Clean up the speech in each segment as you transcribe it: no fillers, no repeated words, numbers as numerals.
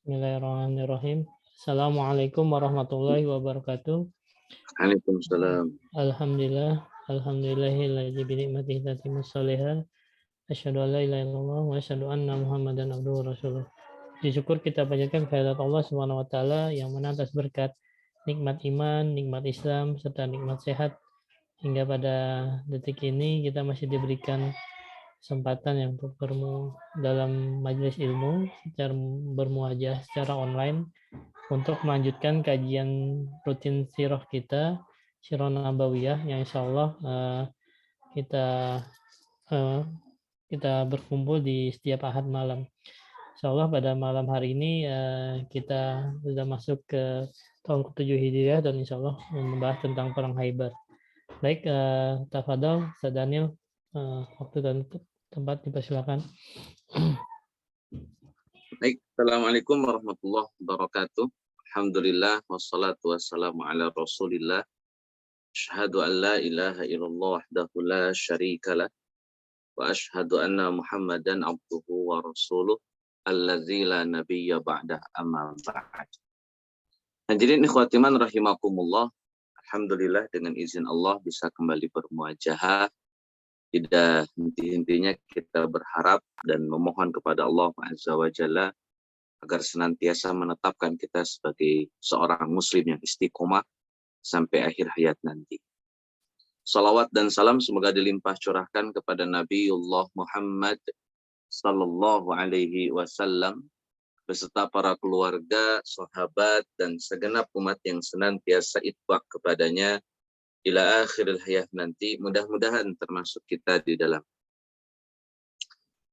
Bismillahirrahmanirrahim. Assalamualaikum warahmatullahi wabarakatuh. Waalaikumsalam. Alhamdulillah, alhamdulillahilladzi bi ni'matihi tatimmus shalihat. Asyhadu an la ilaha illallah wa asyhadu anna Muhammadan abduhu wa rasuluh. Syukur kita panjatkan kehadirat Allah Subhanahu wa taala yang mana atas berkat nikmat iman, nikmat Islam serta nikmat sehat hingga pada detik ini kita masih diberikan kesempatan yang untuk dalam majelis ilmu secara bermuajah secara online untuk melanjutkan kajian rutin sirah kita, sirah nabawiyah yang insya Allah kita kita berkumpul di setiap ahad malam. Insya Allah pada malam hari ini kita sudah masuk ke tahun ke-7 Hijriah dan insya Allah membahas tentang perang Khaibar. Baik, tafadhol Ustaz Daniel, waktu dan tempat dipersilakan. Baik, Assalamualaikum warahmatullahi wabarakatuh. Alhamdulillah wassalatu wassalamu ala Rasulillah. Asyhadu an la ilaha illallah wahdahu la syarikalah wa asyhadu anna Muhammadan abduhu wa rasuluh allazi la nabiyya ba'dah amma ba'd. Hadirin ikhwatiman rahimakumullah. Alhamdulillah dengan izin Allah bisa kembali bermuajahah. Tidak henti-hentinya kita berharap dan memohon kepada Allah Azza wa Jalla agar senantiasa menetapkan kita sebagai seorang muslim yang istiqomah sampai akhir hayat nanti. Salawat dan salam semoga dilimpah curahkan kepada Nabiullah Muhammad sallallahu alaihi wasallam beserta para keluarga, sahabat dan segenap umat yang senantiasa itbaq kepadanya ila akhiril hayat nanti, mudah-mudahan termasuk kita di dalam.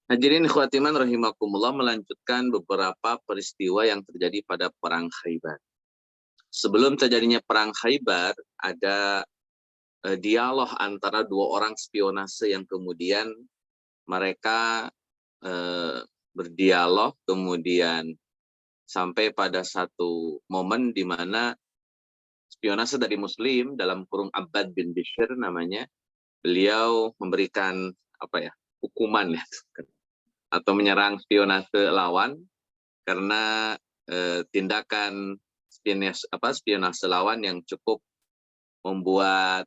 Hadirin ikhwatiman rahimakumullah, melanjutkan beberapa peristiwa yang terjadi pada perang Khaibar. Sebelum terjadinya perang Khaibar, ada dialog antara dua orang spionase yang kemudian mereka berdialog, kemudian sampai pada satu momen di mana spionase dari Muslim dalam kurung Abbad bin Bishr namanya, beliau memberikan hukuman ya, atau menyerang spionase lawan karena tindakan spionase lawan yang cukup membuat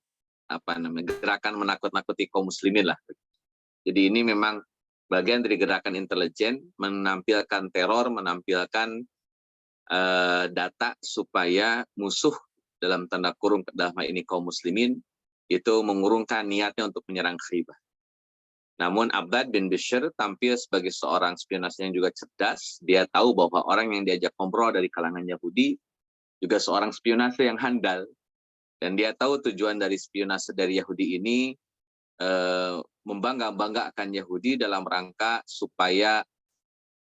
gerakan menakut-nakuti kaum muslimin lah. Jadi ini memang bagian dari gerakan intelijen menampilkan teror, menampilkan data supaya musuh dalam tanda kurung dalam ini kaum muslimin itu mengurungkan niatnya untuk menyerang Khaibar. Namun Abbad bin Bishr tampil sebagai seorang spionase yang juga cerdas. Dia tahu bahwa orang yang diajak ngobrol dari kalangan Yahudi juga seorang spionase yang handal. Dan dia tahu tujuan dari spionase dari Yahudi ini membangga-banggakan Yahudi dalam rangka supaya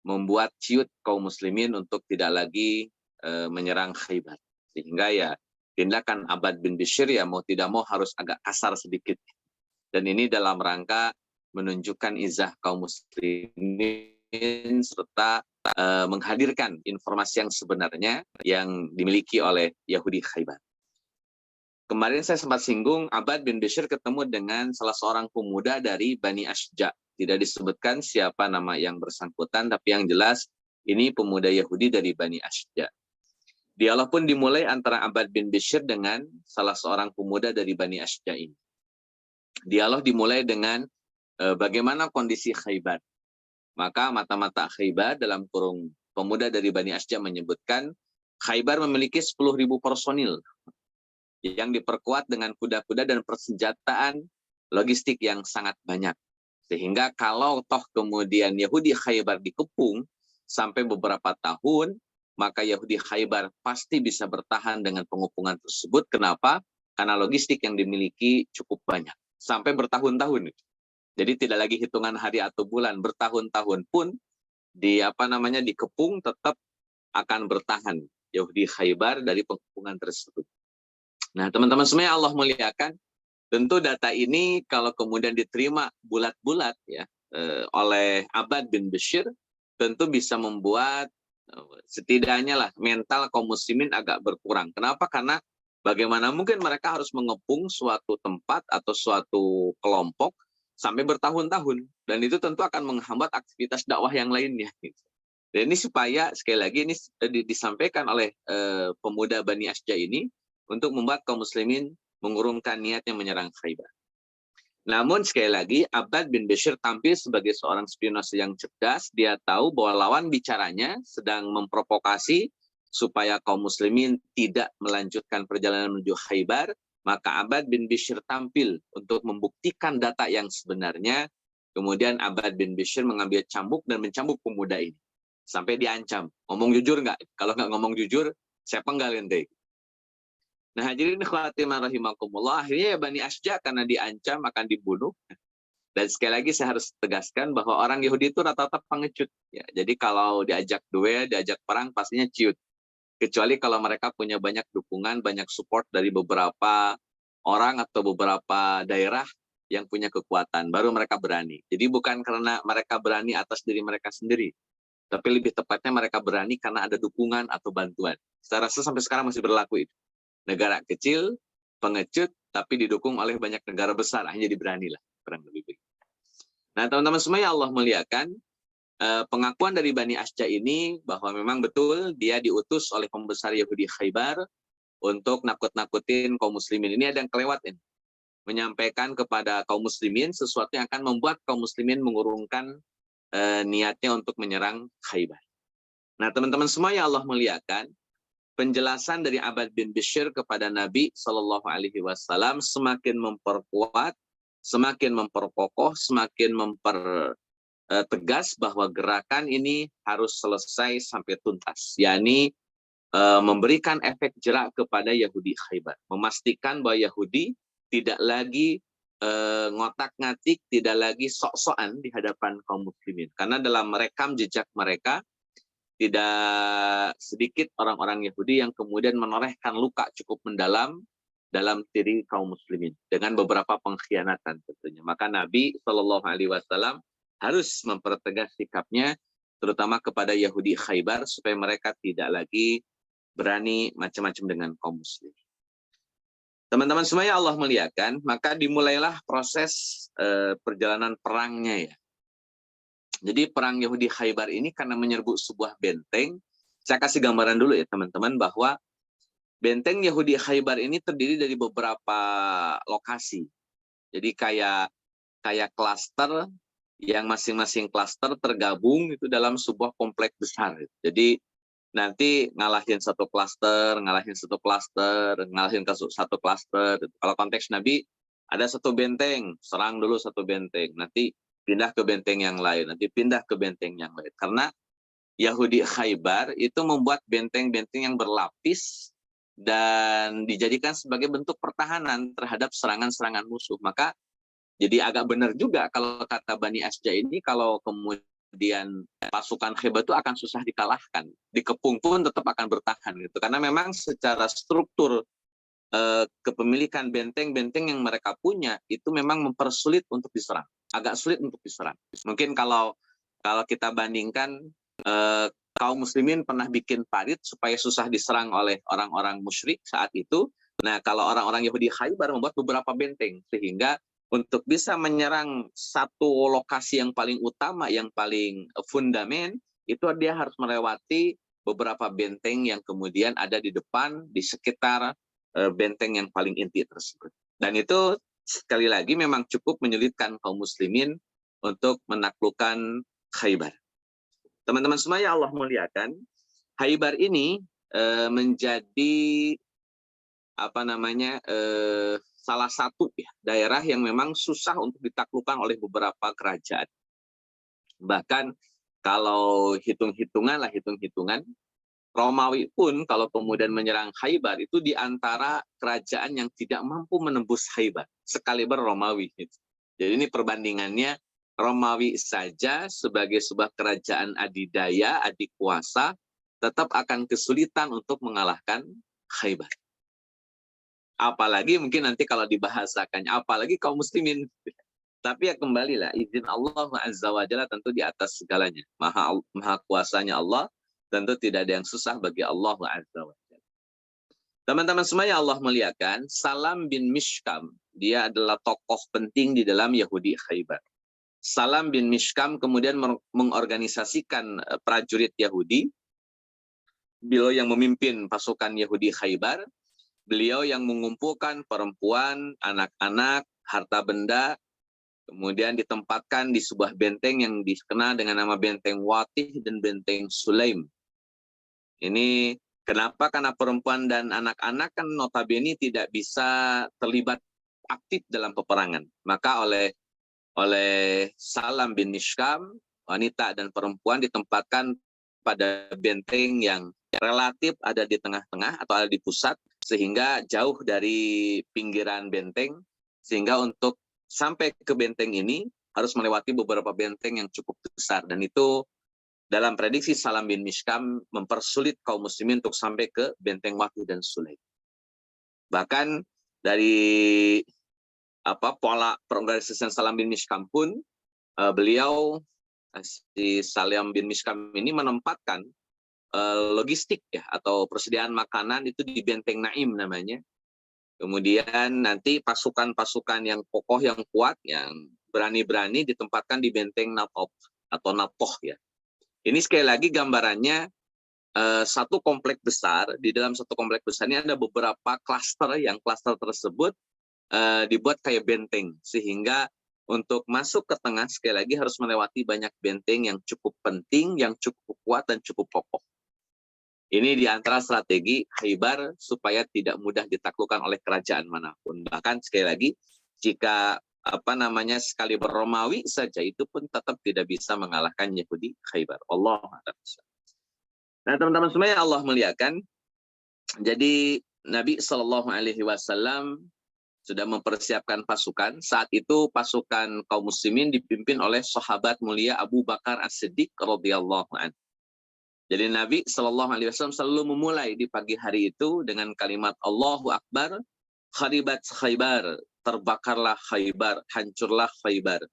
membuat ciut kaum muslimin untuk tidak lagi menyerang Khaibar. Sehingga ya tindakan Abbad bin Bishr ya mau tidak mau harus agak kasar sedikit. Dan ini dalam rangka menunjukkan izah kaum muslimin serta menghadirkan informasi yang sebenarnya yang dimiliki oleh Yahudi Khaibar. Kemarin saya sempat singgung, Abbad bin Bishr ketemu dengan salah seorang pemuda dari Bani Ashja. Tidak disebutkan siapa nama yang bersangkutan, tapi yang jelas ini pemuda Yahudi dari Bani Ashja. Dialog pun dimulai antara Abbad bin Bishr dengan salah seorang pemuda dari Bani Ashja ini. Dialog dimulai dengan bagaimana kondisi Khaibar. Maka mata-mata Khaibar dalam kurung pemuda dari Bani Ashja menyebutkan Khaibar memiliki 10.000 personil yang diperkuat dengan kuda-kuda dan persenjataan logistik yang sangat banyak. Sehingga kalau toh kemudian Yahudi Khaibar dikepung sampai beberapa tahun, maka Yahudi Khaibar pasti bisa bertahan dengan pengepungan tersebut. Kenapa? Karena logistik yang dimiliki cukup banyak. Sampai bertahun-tahun. Jadi tidak lagi hitungan hari atau bulan, bertahun-tahun pun dikepung tetap akan bertahan Yahudi Khaibar dari pengepungan tersebut. Nah, teman-teman semuanya Allah muliakan, tentu data ini kalau kemudian diterima bulat-bulat ya oleh Abbad bin Bishr, tentu bisa membuat setidaknya lah mental kaum muslimin agak berkurang. Kenapa? Karena bagaimana mungkin mereka harus mengepung suatu tempat atau suatu kelompok sampai bertahun-tahun, dan itu tentu akan menghambat aktivitas dakwah yang lainnya. Dan ini supaya sekali lagi ini disampaikan oleh pemuda Bani Asja ini untuk membuat kaum muslimin mengurungkan niatnya menyerang Khaybar. Namun sekali lagi Abbad bin Bishr tampil sebagai seorang spionase yang cerdas. Dia tahu bahwa lawan bicaranya sedang memprovokasi supaya kaum muslimin tidak melanjutkan perjalanan menuju Khaybar. Maka Abbad bin Bishr tampil untuk membuktikan data yang sebenarnya. Kemudian Abbad bin Bishr mengambil cambuk dan mencambuk pemuda ini. Sampai diancam, ngomong jujur nggak? Kalau nggak ngomong jujur, saya penggal ente. Nah, hadirin khawatimah rahimakumullah, akhirnya ya Bani Asja karena diancam akan dibunuh. Dan sekali lagi saya harus tegaskan bahwa orang Yahudi itu rata-rata pengecut. Ya, jadi kalau diajak duel, diajak perang, pastinya ciut. Kecuali kalau mereka punya banyak dukungan, banyak support dari beberapa orang atau beberapa daerah yang punya kekuatan, baru mereka berani. Jadi bukan karena mereka berani atas diri mereka sendiri, tapi lebih tepatnya mereka berani karena ada dukungan atau bantuan. Saya rasa sampai sekarang masih berlaku itu. Negara kecil, pengecut, tapi didukung oleh banyak negara besar, hanya jadi beranilah. Kurang lebih begitu. Nah, teman-teman semuanya, Allah muliakan, pengakuan dari Bani Asja ini bahwa memang betul dia diutus oleh pembesar Yahudi Khaybar untuk nakut-nakutin kaum muslimin. Ini ada yang kelewat ini. Menyampaikan kepada kaum muslimin sesuatu yang akan membuat kaum muslimin mengurungkan niatnya untuk menyerang Khaybar. Nah, teman-teman semua yang Allah muliakan, penjelasan dari Abbad bin Bishr kepada Nabi Shallallahu Alaihi Wasallam semakin memperkuat, semakin memperkokoh, semakin mempertegas bahwa gerakan ini harus selesai sampai tuntas, yakni memberikan efek jerak kepada Yahudi Khaybar, memastikan bahwa Yahudi tidak lagi ngotak-ngatik, tidak lagi sok-sokan di hadapan kaum muslimin. Karena dalam merekam jejak mereka, tidak sedikit orang-orang Yahudi yang kemudian menorehkan luka cukup mendalam dalam diri kaum muslimin dengan beberapa pengkhianatan tentunya. Maka Nabi Shallallahu Alaihi Wasallam harus mempertegas sikapnya, terutama kepada Yahudi Khaybar, supaya mereka tidak lagi berani macam-macam dengan kaum muslim. Teman-teman semuanya Allah muliakan, maka dimulailah proses perjalanan perangnya ya. Jadi perang Yahudi Khaybar ini karena menyerbu sebuah benteng, saya kasih gambaran dulu ya teman-teman bahwa benteng Yahudi Khaybar ini terdiri dari beberapa lokasi. Jadi kayak klaster yang masing-masing klaster tergabung itu dalam sebuah kompleks besar. Jadi nanti ngalahin satu klaster, ngalahin satu klaster, ngalahin satu klaster. Kalau konteks Nabi, ada satu benteng, serang dulu satu benteng, nanti pindah ke benteng yang lain, nanti pindah ke benteng yang lain. Karena Yahudi Khaybar itu membuat benteng-benteng yang berlapis dan dijadikan sebagai bentuk pertahanan terhadap serangan-serangan musuh. Maka jadi agak benar juga kalau kata Bani Asja ini, kalau kemudian pasukan Khaybar itu akan susah dikalahkan, dikepung pun tetap akan bertahan gitu. Karena memang secara struktur kepemilikan benteng-benteng yang mereka punya itu memang mempersulit untuk diserang, agak sulit untuk diserang. Mungkin kalau kita bandingkan, kaum muslimin pernah bikin parit supaya susah diserang oleh orang-orang musyrik saat itu. Nah, kalau orang-orang Yahudi Khaybar membuat beberapa benteng sehingga untuk bisa menyerang satu lokasi yang paling utama, yang paling fundamen, itu dia harus melewati beberapa benteng yang kemudian ada di depan, di sekitar benteng yang paling inti tersebut. Dan itu sekali lagi memang cukup menyulitkan kaum muslimin untuk menaklukkan Khaybar. Teman-teman semua ya Allah muliakan, Khaybar ini menjadi salah satu ya, daerah yang memang susah untuk ditaklukkan oleh beberapa kerajaan. Bahkan kalau hitung-hitungan, Romawi pun kalau kemudian menyerang Khaybar itu di antara kerajaan yang tidak mampu menembus Khaybar, sekaliber Romawi. Jadi ini perbandingannya, Romawi saja sebagai sebuah kerajaan adidaya, adik kuasa, tetap akan kesulitan untuk mengalahkan Khaybar. Apalagi mungkin nanti kalau dibahasakannya, apalagi kaum muslimin. Tapi ya kembalilah, izin Allah Azza wa Jalla tentu di atas segalanya. Maha kuasanya Allah, tentu tidak ada yang susah bagi Allah Azza wa Jalla. Teman-teman semuanya Allah muliakan, Salam bin Mishkam, dia adalah tokoh penting di dalam Yahudi Khaybar. Salam bin Mishkam kemudian mengorganisasikan prajurit Yahudi. Beliau yang memimpin pasukan Yahudi Khaybar. Beliau yang mengumpulkan perempuan, anak-anak, harta benda, kemudian ditempatkan di sebuah benteng yang dikenal dengan nama Benteng Watih dan Benteng Sulaim. Ini kenapa? Karena perempuan dan anak-anak kan notabene tidak bisa terlibat aktif dalam peperangan. Maka oleh Salam bin Mishkam, wanita dan perempuan ditempatkan pada benteng yang relatif ada di tengah-tengah atau ada di pusat, sehingga jauh dari pinggiran benteng, sehingga untuk sampai ke benteng ini harus melewati beberapa benteng yang cukup besar, dan itu dalam prediksi Salam bin Mishkam mempersulit kaum muslimin untuk sampai ke benteng Watih dan Sulaim. Bahkan dari pola pengorganisasian Salam bin Mishkam pun beliau si Salam bin Mishkam ini menempatkan logistik ya atau persediaan makanan itu di Benteng Naim namanya. Kemudian nanti pasukan-pasukan yang kokoh yang kuat yang berani-berani ditempatkan di Benteng Natoh atau Natoh ya. Ini sekali lagi gambarannya satu komplek besar. Di dalam satu komplek besar ini ada beberapa klaster yang klaster tersebut dibuat kayak benteng, sehingga untuk masuk ke tengah sekali lagi harus melewati banyak benteng yang cukup penting, yang cukup kuat dan cukup kokoh. Ini di antara strategi Khaybar supaya tidak mudah ditaklukkan oleh kerajaan manapun. Bahkan sekali lagi jika sekali Romawi saja itu pun tetap tidak bisa mengalahkan Yahudi Khaybar. Allah a'lam. Nah, teman-teman semuanya, Allah muliakan. Jadi Nabi SAW sudah mempersiapkan pasukan. Saat itu pasukan kaum muslimin dipimpin oleh sahabat mulia Abu Bakar As-Siddiq radhiyallahu anhu. Jadi Nabi SAW selalu memulai di pagi hari itu dengan kalimat Allahu Akbar, kharibat Khaybar, terbakarlah Khaybar, hancurlah Khaybar.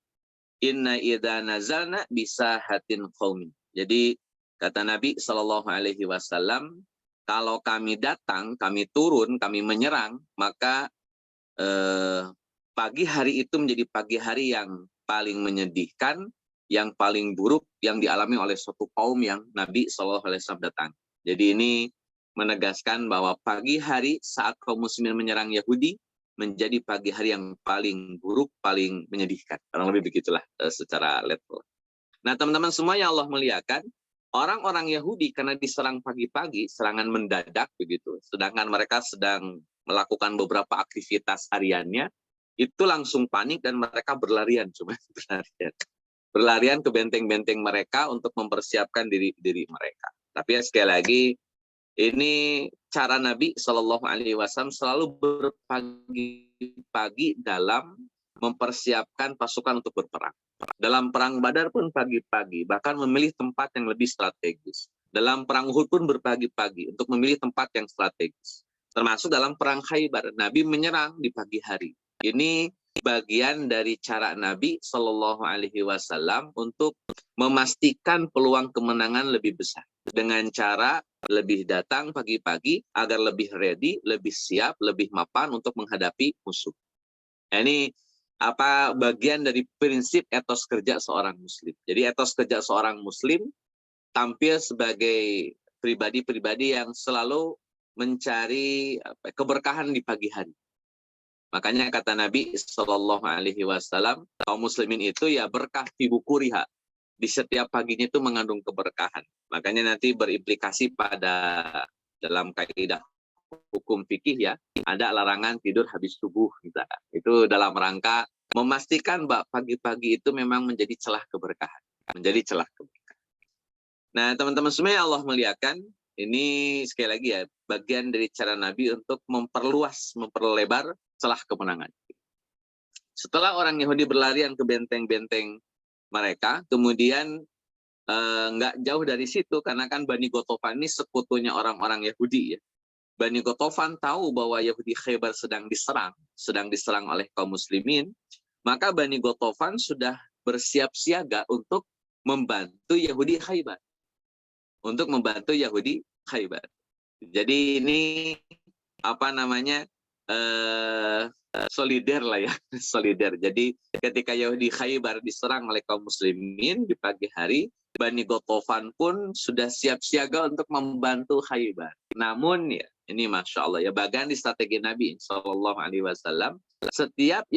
Inna idza nazalna bisahatin qaumin. Jadi kata Nabi SAW, kalau kami datang, kami turun, kami menyerang, maka pagi hari itu menjadi pagi hari yang paling menyedihkan, yang paling buruk yang dialami oleh suatu kaum yang Nabi SAW datang. Jadi ini menegaskan bahwa pagi hari saat kaum muslimin menyerang Yahudi menjadi pagi hari yang paling buruk, paling menyedihkan. Kurang lebih begitulah secara level. Nah, teman-teman semua yang Allah muliakan, orang-orang Yahudi karena diserang pagi-pagi, serangan mendadak begitu, sedangkan mereka sedang melakukan beberapa aktivitas hariannya, itu langsung panik dan mereka berlarian, berlarian ke benteng-benteng mereka untuk mempersiapkan diri mereka. Tapi ya sekali lagi, ini cara Nabi SAW selalu berpagi-pagi dalam mempersiapkan pasukan untuk berperang. Dalam perang Badar pun pagi-pagi, bahkan memilih tempat yang lebih strategis. Dalam perang Uhud pun berpagi-pagi untuk memilih tempat yang strategis. Termasuk dalam perang Khaybar, Nabi menyerang di pagi hari. Ini bagian dari cara Nabi SAW untuk memastikan peluang kemenangan lebih besar. Dengan cara lebih datang pagi-pagi agar lebih ready, lebih siap, lebih mapan untuk menghadapi musuh. Ini bagian dari prinsip etos kerja seorang muslim. Jadi etos kerja seorang muslim tampil sebagai pribadi-pribadi yang selalu mencari keberkahan di pagi hari. Makanya kata Nabi SAW, kaum muslimin itu ya berkah fi bukuriha. Di setiap paginya itu mengandung keberkahan. Makanya nanti berimplikasi pada dalam kaidah hukum fikih ya, ada larangan tidur habis subuh misalkan. Itu dalam rangka memastikan bahwa pagi-pagi itu memang menjadi celah keberkahan. Menjadi celah keberkahan. Nah, teman-teman semua yang Allah muliakan, ini sekali lagi ya, bagian dari cara Nabi untuk memperlebar celah kemenangan. Setelah orang Yahudi berlarian ke benteng-benteng mereka, kemudian nggak jauh dari situ, karena kan Bani Ghatafan ini sekutunya orang-orang Yahudi ya. Bani Ghatafan tahu bahwa Yahudi Khaybar sedang diserang oleh kaum muslimin, maka Bani Ghatafan sudah bersiap siaga untuk membantu Yahudi Khaybar. Jadi ini solider lah ya, solider. Jadi ketika Yahudi Khaybar diserang oleh kaum muslimin di pagi hari, Bani Ghatafan pun sudah siap siaga untuk membantu Khaybar. Namun ya, ini masya Allah ya, bagian di strategi Nabi Shallallahu Alaihi Wasallam. Setiap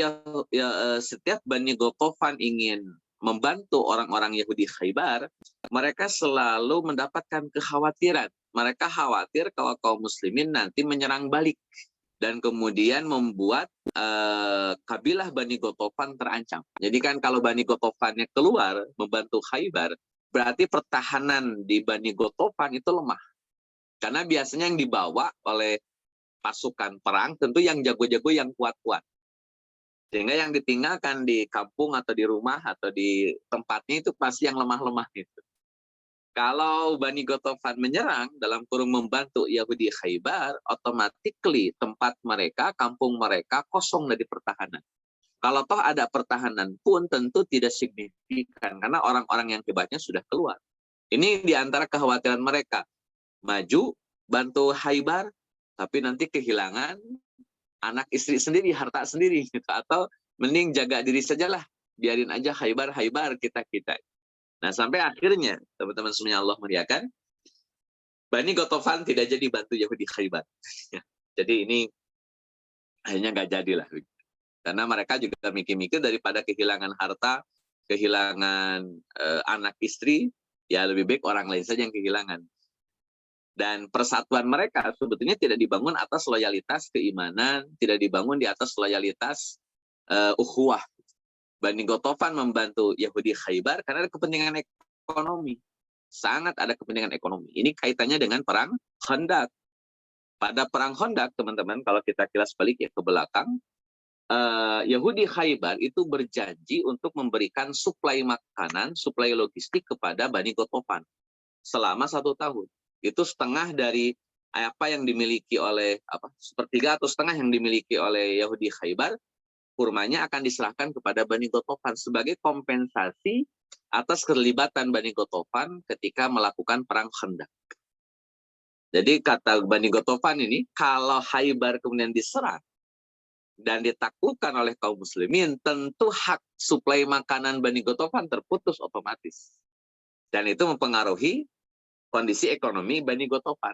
Bani Ghatafan ingin membantu orang-orang Yahudi Khaybar, mereka selalu mendapatkan kekhawatiran. Mereka khawatir kalau kaum muslimin nanti menyerang balik dan kemudian membuat kabilah Bani Ghatafan terancam. Jadi kan kalau Bani Ghatafannya keluar membantu Khaybar, berarti pertahanan di Bani Ghatafan itu lemah. Karena biasanya yang dibawa oleh pasukan perang tentu yang jago-jago, yang kuat-kuat. Sehingga yang ditinggalkan di kampung atau di rumah atau di tempatnya itu pasti yang lemah-lemah gitu. Kalau Bani Ghatafan menyerang dalam kurung membantu Yahudi Khaybar, otomatis tempat mereka, kampung mereka kosong dari pertahanan. Kalau toh ada pertahanan pun tentu tidak signifikan karena orang-orang yang hebatnya sudah keluar. Ini di antara kekhawatiran mereka. Maju, bantu Khaybar, tapi nanti kehilangan anak istri sendiri, harta sendiri gitu. Atau mending jaga diri sajalah, biarin aja Khaybar kita. Nah, sampai akhirnya teman-teman semuanya Allah muliakan, Bani Ghatafan tidak jadi bantu Yahudi Khaybar. Jadi ini akhirnya nggak jadilah. Karena mereka juga mikir-mikir daripada kehilangan harta, kehilangan anak istri, ya lebih baik orang lain saja yang kehilangan. Dan persatuan mereka sebetulnya tidak dibangun atas loyalitas keimanan, tidak dibangun di atas loyalitas ukhuwah. Bani Ghatafan membantu Yahudi Khaybar karena ada kepentingan ekonomi. Sangat ada kepentingan ekonomi. Ini kaitannya dengan perang Khandaq. Pada perang Khandaq, teman-teman, kalau kita kilas balik ya ke belakang, Yahudi Khaybar itu berjanji untuk memberikan suplai makanan, suplai logistik kepada Bani Ghatafan selama 1 tahun. Itu setengah dari apa yang dimiliki oleh sepertiga atau setengah yang dimiliki oleh Yahudi Khaybar, kurmanya akan diserahkan kepada Bani Ghatafan sebagai kompensasi atas keterlibatan Bani Ghatafan ketika melakukan perang Khandaq. Jadi kata Bani Ghatafan ini, kalau Khaybar kemudian diserang dan ditaklukkan oleh kaum muslimin, tentu hak suplai makanan Bani Ghatafan terputus otomatis. Dan itu mempengaruhi kondisi ekonomi Bani Ghatafan.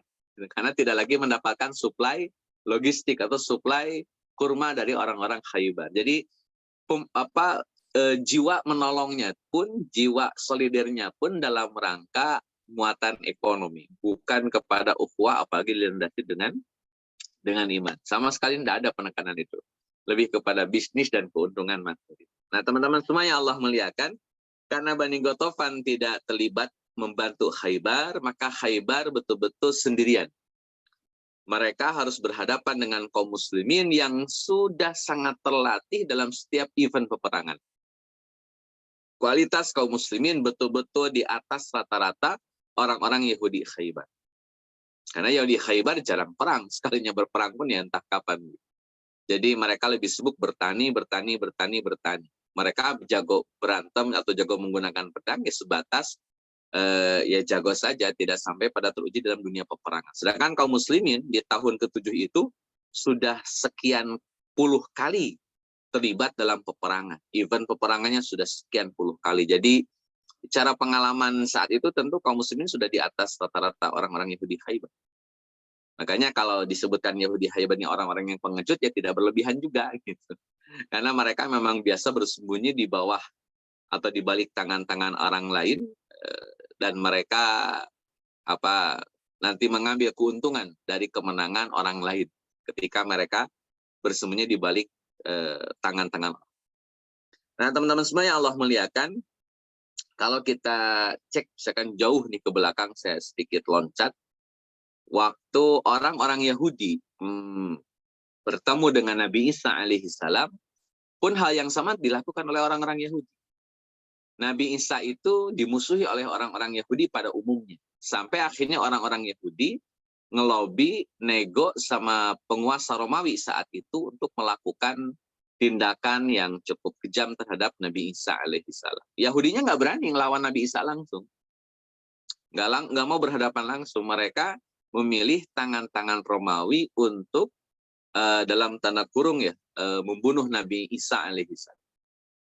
Karena tidak lagi mendapatkan suplai logistik atau suplai kurma dari orang-orang Khaybar. Jadi jiwa menolongnya pun, jiwa solidernya pun dalam rangka muatan ekonomi, bukan kepada ukhuwah, apalagi dilandasi dengan iman. Sama sekali tidak ada penekanan itu. Lebih kepada bisnis dan keuntungan materi. Nah, teman-teman semua yang Allah muliakan, karena Bani Ghatafan tidak terlibat membantu Khaybar, maka Khaybar betul-betul sendirian. Mereka harus berhadapan dengan kaum muslimin yang sudah sangat terlatih dalam setiap event peperangan. Kualitas kaum muslimin betul-betul di atas rata-rata orang-orang Yahudi Khaybar. Karena Yahudi Khaybar jarang perang, sekalinya berperang pun ya entah kapan. Jadi mereka lebih sibuk bertani. Mereka jago berantem atau jago menggunakan pedang ya sebatas ya jago saja, tidak sampai pada teruji dalam dunia peperangan. Sedangkan kaum muslimin di tahun ke-7 itu sudah sekian puluh kali terlibat dalam peperangan. Event peperangannya sudah sekian puluh kali. Jadi cara pengalaman saat itu tentu kaum muslimin sudah di atas rata-rata orang-orang Yahudi Khaybar. Makanya kalau disebutkan Yahudi Khaybar ini orang-orang yang pengecut ya tidak berlebihan juga gitu. Karena mereka memang biasa bersembunyi di bawah atau di balik tangan-tangan orang lain, dan mereka nanti mengambil keuntungan dari kemenangan orang lain ketika mereka bersembunyi di balik tangan-tangan. Nah, teman-teman semua yang Allah muliakan, kalau kita cek misalkan jauh nih ke belakang, saya sedikit loncat, waktu orang-orang Yahudi bertemu dengan Nabi Isa alaihissalam, pun hal yang sama dilakukan oleh orang-orang Yahudi. Nabi Isa itu dimusuhi oleh orang-orang Yahudi pada umumnya. Sampai akhirnya orang-orang Yahudi ngelobi, nego sama penguasa Romawi saat itu untuk melakukan tindakan yang cukup kejam terhadap Nabi Isa alaihissalam. Yahudinya nggak berani ngelawan Nabi Isa langsung. Nggak mau berhadapan langsung. Mereka memilih tangan-tangan Romawi untuk dalam tanda kurung ya membunuh Nabi Isa alaihissalam.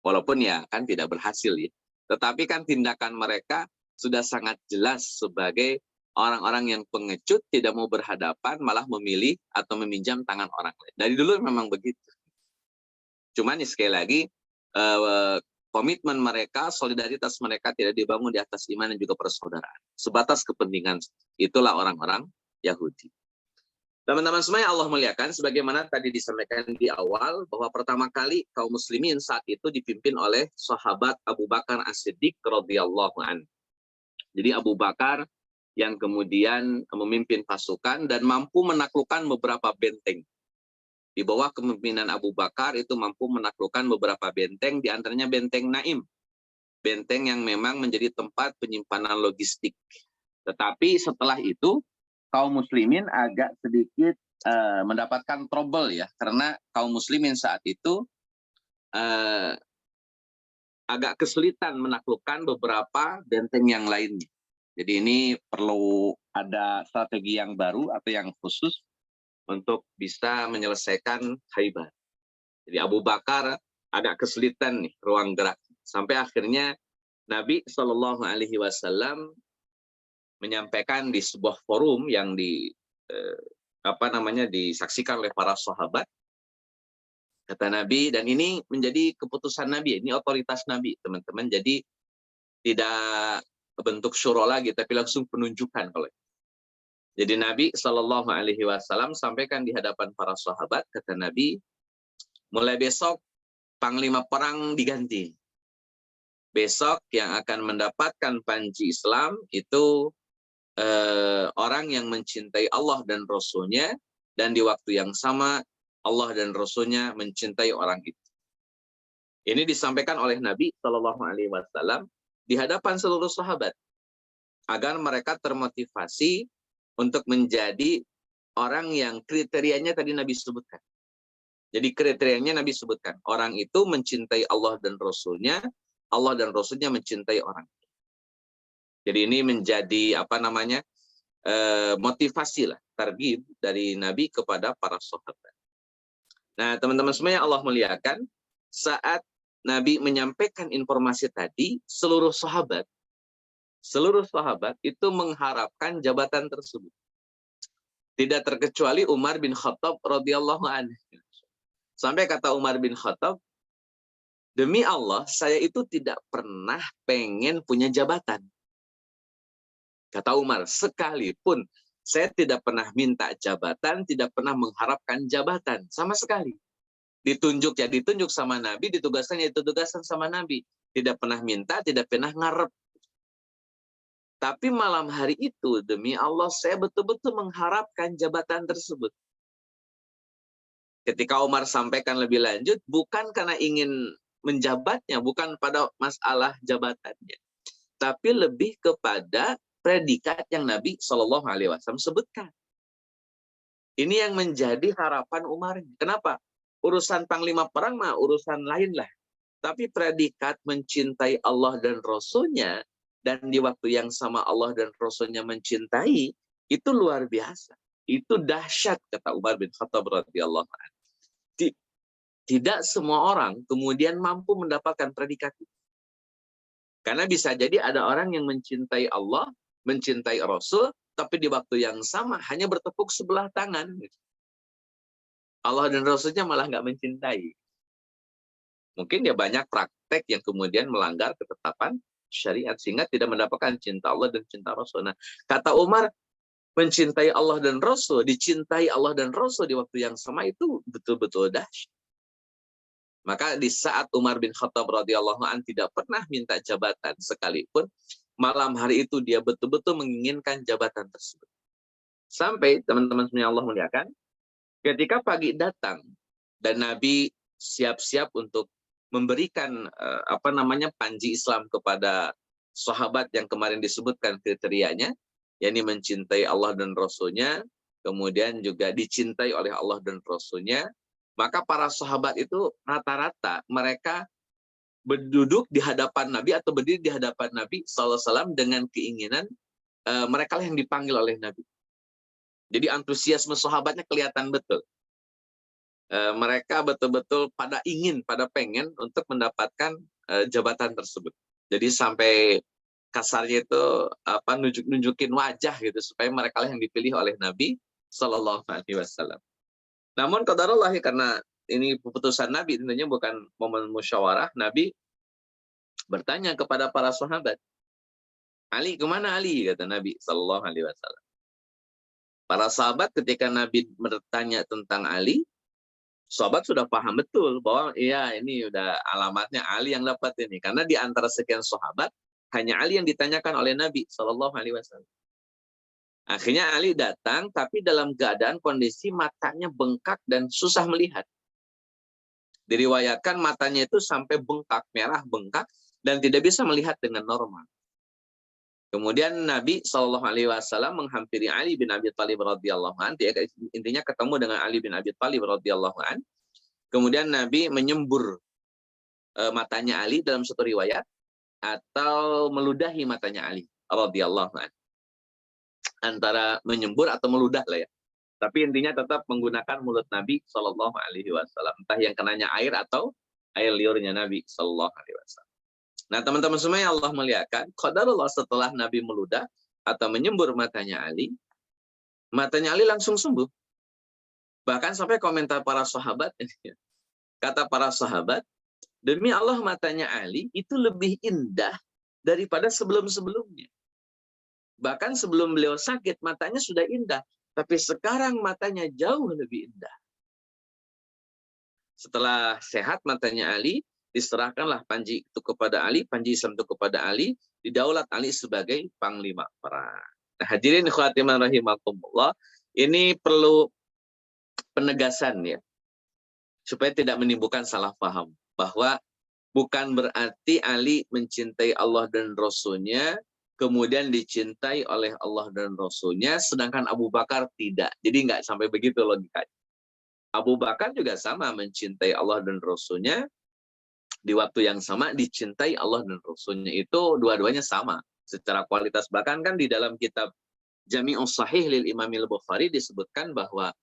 Walaupun ya kan tidak berhasil ya. Tetapi kan tindakan mereka sudah sangat jelas sebagai orang-orang yang pengecut, tidak mau berhadapan, malah memilih atau meminjam tangan orang lain. Dari dulu memang begitu. Cuman sekali lagi komitmen mereka, solidaritas mereka tidak dibangun di atas iman dan juga persaudaraan. Sebatas kepentingan, itulah orang-orang Yahudi. Teman-teman semua yang Allah muliakan, sebagaimana tadi disampaikan di awal, bahwa pertama kali kaum muslimin saat itu dipimpin oleh sahabat Abu Bakar As-Siddiq radhiyallahu anhu. Jadi Abu Bakar yang kemudian memimpin pasukan dan mampu menaklukkan beberapa benteng. Di bawah kepemimpinan Abu Bakar itu mampu menaklukkan beberapa benteng, di antaranya benteng Naim. Benteng yang memang menjadi tempat penyimpanan logistik. Tetapi setelah itu, kaum muslimin agak sedikit mendapatkan trouble ya, karena kaum muslimin saat itu agak kesulitan menaklukkan beberapa benteng yang lainnya. Jadi ini perlu ada strategi yang baru atau yang khusus untuk bisa menyelesaikan Khaybar. Jadi Abu Bakar agak kesulitan nih ruang gerak, sampai akhirnya Nabi Shallallahu Alaihi Wasallam menyampaikan di sebuah forum yang disaksikan oleh para sahabat, kata Nabi, dan ini menjadi keputusan Nabi, ini otoritas Nabi, teman-teman. Jadi tidak bentuk syuro lagi, tapi langsung penunjukan. Jadi Nabi Shallallahu Alaihi Wasallam sampaikan di hadapan para sahabat, kata Nabi, mulai besok panglima perang diganti. Besok yang akan mendapatkan panji Islam itu orang yang mencintai Allah dan Rasul-Nya, dan di waktu yang sama Allah dan Rasul-Nya mencintai orang itu. Ini disampaikan oleh Nabi Shallallahu Alaihi Wasallam di hadapan seluruh sahabat agar mereka termotivasi untuk menjadi orang yang kriterianya tadi Nabi sebutkan. Jadi kriterianya Nabi sebutkan, orang itu mencintai Allah dan Rasul-Nya, Allah dan Rasul-Nya mencintai orang. Jadi ini menjadi motivasi lah, targhib dari Nabi kepada para sahabat. Nah, teman-teman semua yang Allah muliakan, saat Nabi menyampaikan informasi tadi, seluruh sahabat itu mengharapkan jabatan tersebut. Tidak terkecuali Umar bin Khattab radhiyallahu anhu. Sampai kata Umar bin Khattab, demi Allah, saya itu tidak pernah pengen punya jabatan. Kata Umar, sekalipun saya tidak pernah minta jabatan, tidak pernah mengharapkan jabatan, sama sekali. Ditunjuk ya ditunjuk sama Nabi, ditugaskan ya ditugaskan sama Nabi. Tidak pernah minta, tidak pernah ngarep. Tapi malam hari itu, demi Allah, saya betul-betul mengharapkan jabatan tersebut. Ketika Umar sampaikan lebih lanjut, bukan karena ingin menjabatnya, bukan pada masalah jabatannya, tapi lebih kepada predikat yang Nabi Shallallahu Alaihi Wasallam sebutkan. Ini yang menjadi harapan Umar. Kenapa? Urusan panglima perang mah urusan lain lah. Tapi predikat mencintai Allah dan Rasul-Nya, dan di waktu yang sama Allah dan Rasul-Nya mencintai, itu luar biasa. Itu dahsyat, kata Umar bin Khattab radhiyallahu anhu. Tidak semua orang kemudian mampu mendapatkan predikat itu. Karena bisa jadi ada orang yang mencintai Allah, mencintai Rasul, tapi di waktu yang sama hanya bertepuk sebelah tangan. Allah dan Rasulnya malah nggak mencintai. Mungkin dia banyak praktek yang kemudian melanggar ketetapan syariat, sehingga tidak mendapatkan cinta Allah dan cinta Rasul. Nah, kata Umar, mencintai Allah dan Rasul, dicintai Allah dan Rasul di waktu yang sama, itu betul-betul dahsyat. Maka di saat Umar bin Khattab radhiyallahu anhu tidak pernah minta jabatan sekalipun, malam hari itu dia betul-betul menginginkan jabatan tersebut. Sampai teman-teman semua Allah muliakan, ketika pagi datang dan Nabi siap-siap untuk memberikan panji Islam kepada sahabat yang kemarin disebutkan kriterianya, yakni mencintai Allah dan Rasul-Nya, kemudian juga dicintai oleh Allah dan Rasul-Nya, maka para sahabat itu rata-rata mereka berduduk di hadapan Nabi atau berdiri di hadapan Nabi SAW dengan keinginan mereka lah yang dipanggil oleh Nabi. Jadi antusiasme sahabatnya kelihatan betul. mereka betul-betul pada pengen untuk mendapatkan jabatan tersebut. Jadi sampai kasarnya itu nunjukin wajah gitu supaya mereka yang dipilih oleh Nabi Shallallahu Alaihi Wasallam. Namun qadarullah, karena ini keputusan Nabi, tentunya bukan momen musyawarah. Nabi bertanya kepada para sahabat, Ali kemana Ali? Kata Nabi Shallallahu Alaihi Wasallam. Para sahabat ketika Nabi bertanya tentang Ali, sahabat sudah paham betul bahwa iya ini udah alamatnya Ali yang dapat ini. Karena di antara sekian sahabat hanya Ali yang ditanyakan oleh Nabi Shallallahu Alaihi Wasallam. Akhirnya Ali datang, tapi dalam keadaan kondisi matanya bengkak dan susah melihat. Diriwayatkan matanya itu sampai bengkak, merah bengkak, dan tidak bisa melihat dengan normal. Kemudian Nabi Shallallahu Alaihi Wasallam menghampiri Ali bin Abi Thalib radhiyallahu an. Dia intinya ketemu dengan Ali bin Abi Thalib radhiyallahu an. Kemudian Nabi menyembur matanya Ali dalam satu riwayat, atau meludahi matanya Ali radhiyallahu an. Antara menyembur atau meludah lah ya. Tapi intinya tetap menggunakan mulut Nabi Shallallahu Alaihi Wasallam. Entah yang kenanya air atau air liurnya Nabi Shallallahu Alaihi Wasallam. Nah teman-teman semua yang Allah muliakan, qadarullah setelah Nabi meludah atau menyembur matanya Ali langsung sembuh. Bahkan sampai komentar para sahabat, kata para sahabat, demi Allah matanya Ali itu lebih indah daripada sebelum-sebelumnya. Bahkan sebelum beliau sakit, matanya sudah indah. Tapi sekarang matanya jauh lebih indah. Setelah sehat matanya Ali, diserahkanlah panji itu kepada Ali, panji Islam itu kepada Ali, didaulat Ali sebagai panglima perang. Nah, hadirin khatiman rahimakumullah, ini perlu penegasan ya, supaya tidak menimbulkan salah paham. Bahwa bukan berarti Ali mencintai Allah dan Rasul-Nya, kemudian dicintai oleh Allah dan Rasul-Nya, sedangkan Abu Bakar tidak. Jadi nggak sampai begitu logikanya. Abu Bakar juga sama mencintai Allah dan Rasul-Nya, di waktu yang sama dicintai Allah dan Rasul-Nya. Itu dua-duanya sama secara kualitas. Bahkan kan di dalam kitab Jami'us Sahih lil Imamil Bukhari disebutkan bahwa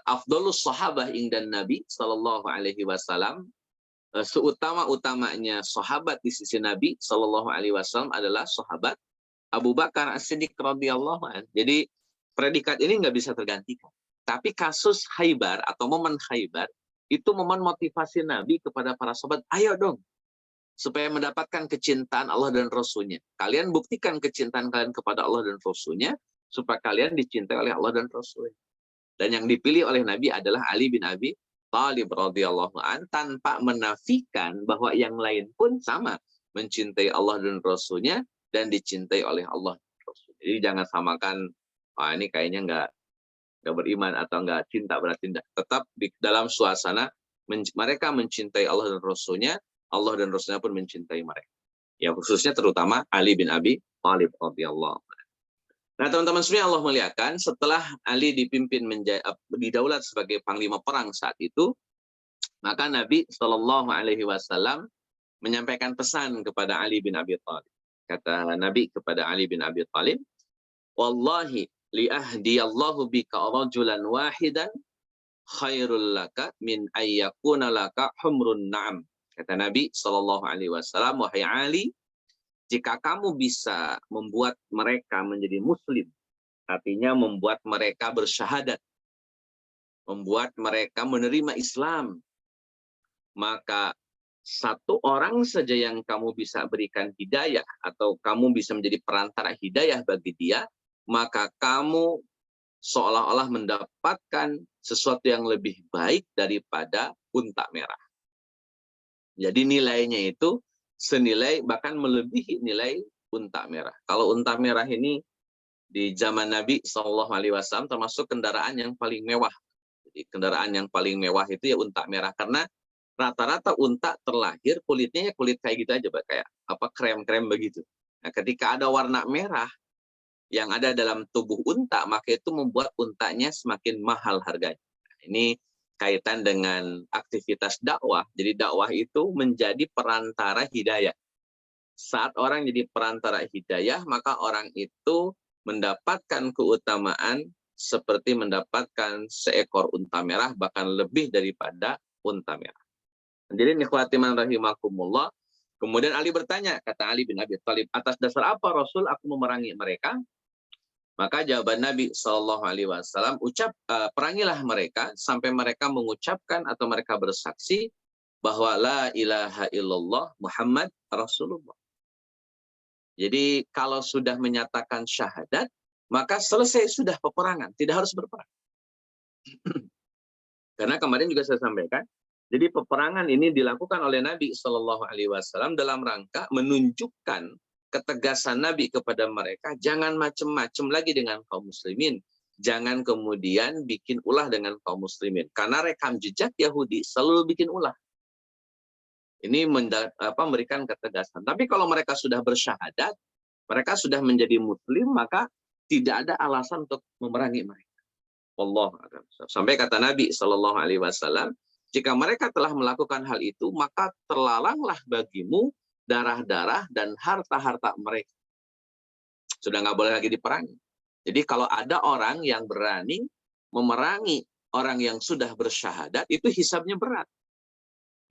afdhalus sahabah indan Nabi sallallahu alaihi wasallam, seutama-utamanya sahabat di sisi Nabi Shallallahu Alaihi Wasallam adalah sahabat Abu Bakar As-Siddiq radhiyallahu anhu. Jadi predikat ini nggak bisa tergantikan. Tapi kasus Khaybar atau momen Khaybar itu momen motivasi Nabi kepada para sahabat, ayo dong supaya mendapatkan kecintaan Allah dan Rasul-Nya. Kalian buktikan kecintaan kalian kepada Allah dan Rasul-Nya supaya kalian dicintai oleh Allah dan Rasul-Nya. Dan yang dipilih oleh Nabi adalah Ali bin Abi Thalib radhiyallahu an, tanpa menafikan bahwa yang lain pun sama mencintai Allah dan Rasul-Nya dan dicintai oleh Allah dan Rasul. Jadi jangan samakan, ini kayaknya nggak beriman atau nggak cinta, berarti tidak. Tetap di dalam suasana mereka mencintai Allah dan Rasul-Nya, Allah dan Rasul-Nya pun mencintai mereka. Ya khususnya terutama Ali bin Abi Thalib radhiyallahu an. Nah teman-teman semua Allah muliakan, setelah Ali dipimpin didaulat sebagai panglima perang saat itu, maka Nabi Shallallahu Alaihi Wasallam menyampaikan pesan kepada Ali bin Abi Thalib. Kata Nabi kepada Ali bin Abi Thalib, Wallahi li ahdiyallahu bika rajulan wahidan khairul laka min ayyakuna laka humrun na'am. Kata Nabi Shallallahu Alaihi Wasallam, wahai Ali, jika kamu bisa membuat mereka menjadi muslim, artinya membuat mereka bersyahadat, membuat mereka menerima Islam, maka satu orang saja yang kamu bisa berikan hidayah, atau kamu bisa menjadi perantara hidayah bagi dia, maka kamu seolah-olah mendapatkan sesuatu yang lebih baik daripada unta merah. Jadi nilainya itu senilai, bahkan melebihi nilai unta merah. Kalau unta merah ini di zaman Nabi Shallallahu Alaihi Wasallam termasuk kendaraan yang paling mewah. Jadi kendaraan yang paling mewah itu ya unta merah, karena rata-rata unta terlahir kulitnya ya kulit kayak gitu aja, kayak krem-krem begitu. Nah, ketika ada warna merah yang ada dalam tubuh unta, maka itu membuat untanya semakin mahal harganya. Nah, ini kaitan dengan aktivitas dakwah. Jadi dakwah itu menjadi perantara hidayah. Saat orang jadi perantara hidayah, maka orang itu mendapatkan keutamaan seperti mendapatkan seekor unta merah, bahkan lebih daripada unta merah. Jadi ikhwatiman rahimakumullah, kemudian Ali bertanya, kata Ali bin Abi Thalib, atas dasar apa Rasul aku memerangi mereka? Maka jawaban Nabi SAW, perangilah mereka sampai mereka mengucapkan atau mereka bersaksi bahwa la ilaha illallah Muhammad Rasulullah. Jadi kalau sudah menyatakan syahadat, maka selesai sudah peperangan, tidak harus berperang. Karena kemarin juga saya sampaikan, jadi peperangan ini dilakukan oleh Nabi SAW dalam rangka menunjukkan ketegasan Nabi kepada mereka, jangan macam-macam lagi dengan kaum muslimin. Jangan kemudian bikin ulah dengan kaum muslimin. Karena rekam jejak Yahudi selalu bikin ulah. Ini memberikan ketegasan. Tapi kalau mereka sudah bersyahadat, mereka sudah menjadi muslim, maka tidak ada alasan untuk memerangi mereka. Allah. Sampai kata Nabi SAW, jika mereka telah melakukan hal itu, maka terlalanglah bagimu darah-darah dan harta-harta mereka. Sudah nggak boleh lagi diperangi. Jadi kalau ada orang yang berani memerangi orang yang sudah bersyahadat, itu hisabnya berat.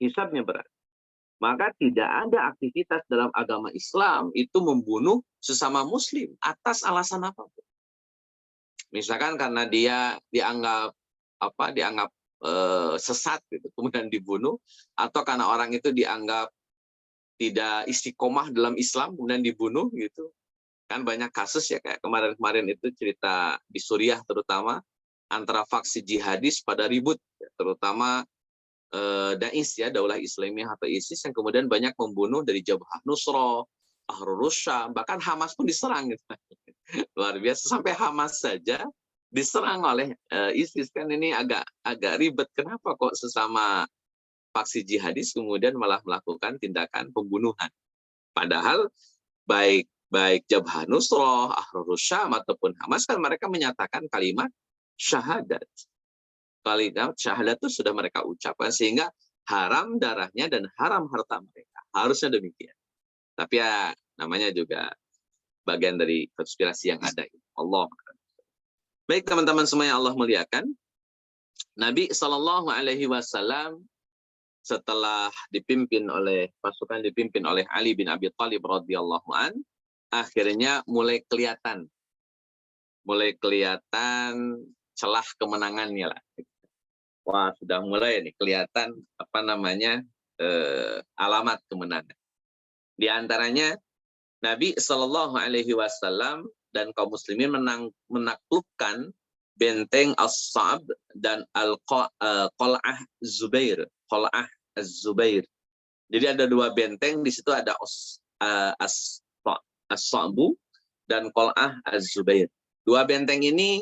Hisabnya berat. Maka tidak ada aktivitas dalam agama Islam itu membunuh sesama muslim atas alasan apapun. Misalkan karena dia dianggap sesat gitu, kemudian dibunuh, atau karena orang itu dianggap tidak istiqomah dalam Islam kemudian dibunuh gitu. Kan banyak kasus ya, kayak kemarin-kemarin itu cerita di Suriah terutama antara faksi jihadis pada ribut, terutama Daesh ya, Daulah Islamiyah atau ISIS yang kemudian banyak membunuh dari Jabhah Nusra, Ahrurus Syam, bahkan Hamas pun diserang gitu. Luar biasa, sampai Hamas saja diserang oleh ISIS. Kan ini agak ribet, kenapa kok sesama faksi jihadis kemudian malah melakukan tindakan pembunuhan. Padahal baik Jabhah Nusra, Ahrurus Syam ataupun Hamas kan mereka menyatakan kalimat syahadat. Kalimat syahadat itu sudah mereka ucapkan, sehingga haram darahnya dan haram harta mereka. Harusnya demikian. Tapi ya namanya juga bagian dari konspirasi yang ada. Allah. Baik teman-teman semua yang Allah muliakan, Nabi SAW setelah dipimpin oleh pasukan dipimpin oleh Ali bin Abi Thalib radhiyallahu an, akhirnya mulai kelihatan celah kemenangannya lah. Wah, sudah mulai nih kelihatan alamat kemenangan. Di antaranya Nabi SAW dan kaum muslimin menaklukkan benteng As-Sa'b dan Qal'ah Zubair. Qal'ah Az-Zubair. Jadi ada dua benteng, di situ ada As-Sa'bu dan Qal'ah Az-Zubair. Dua benteng ini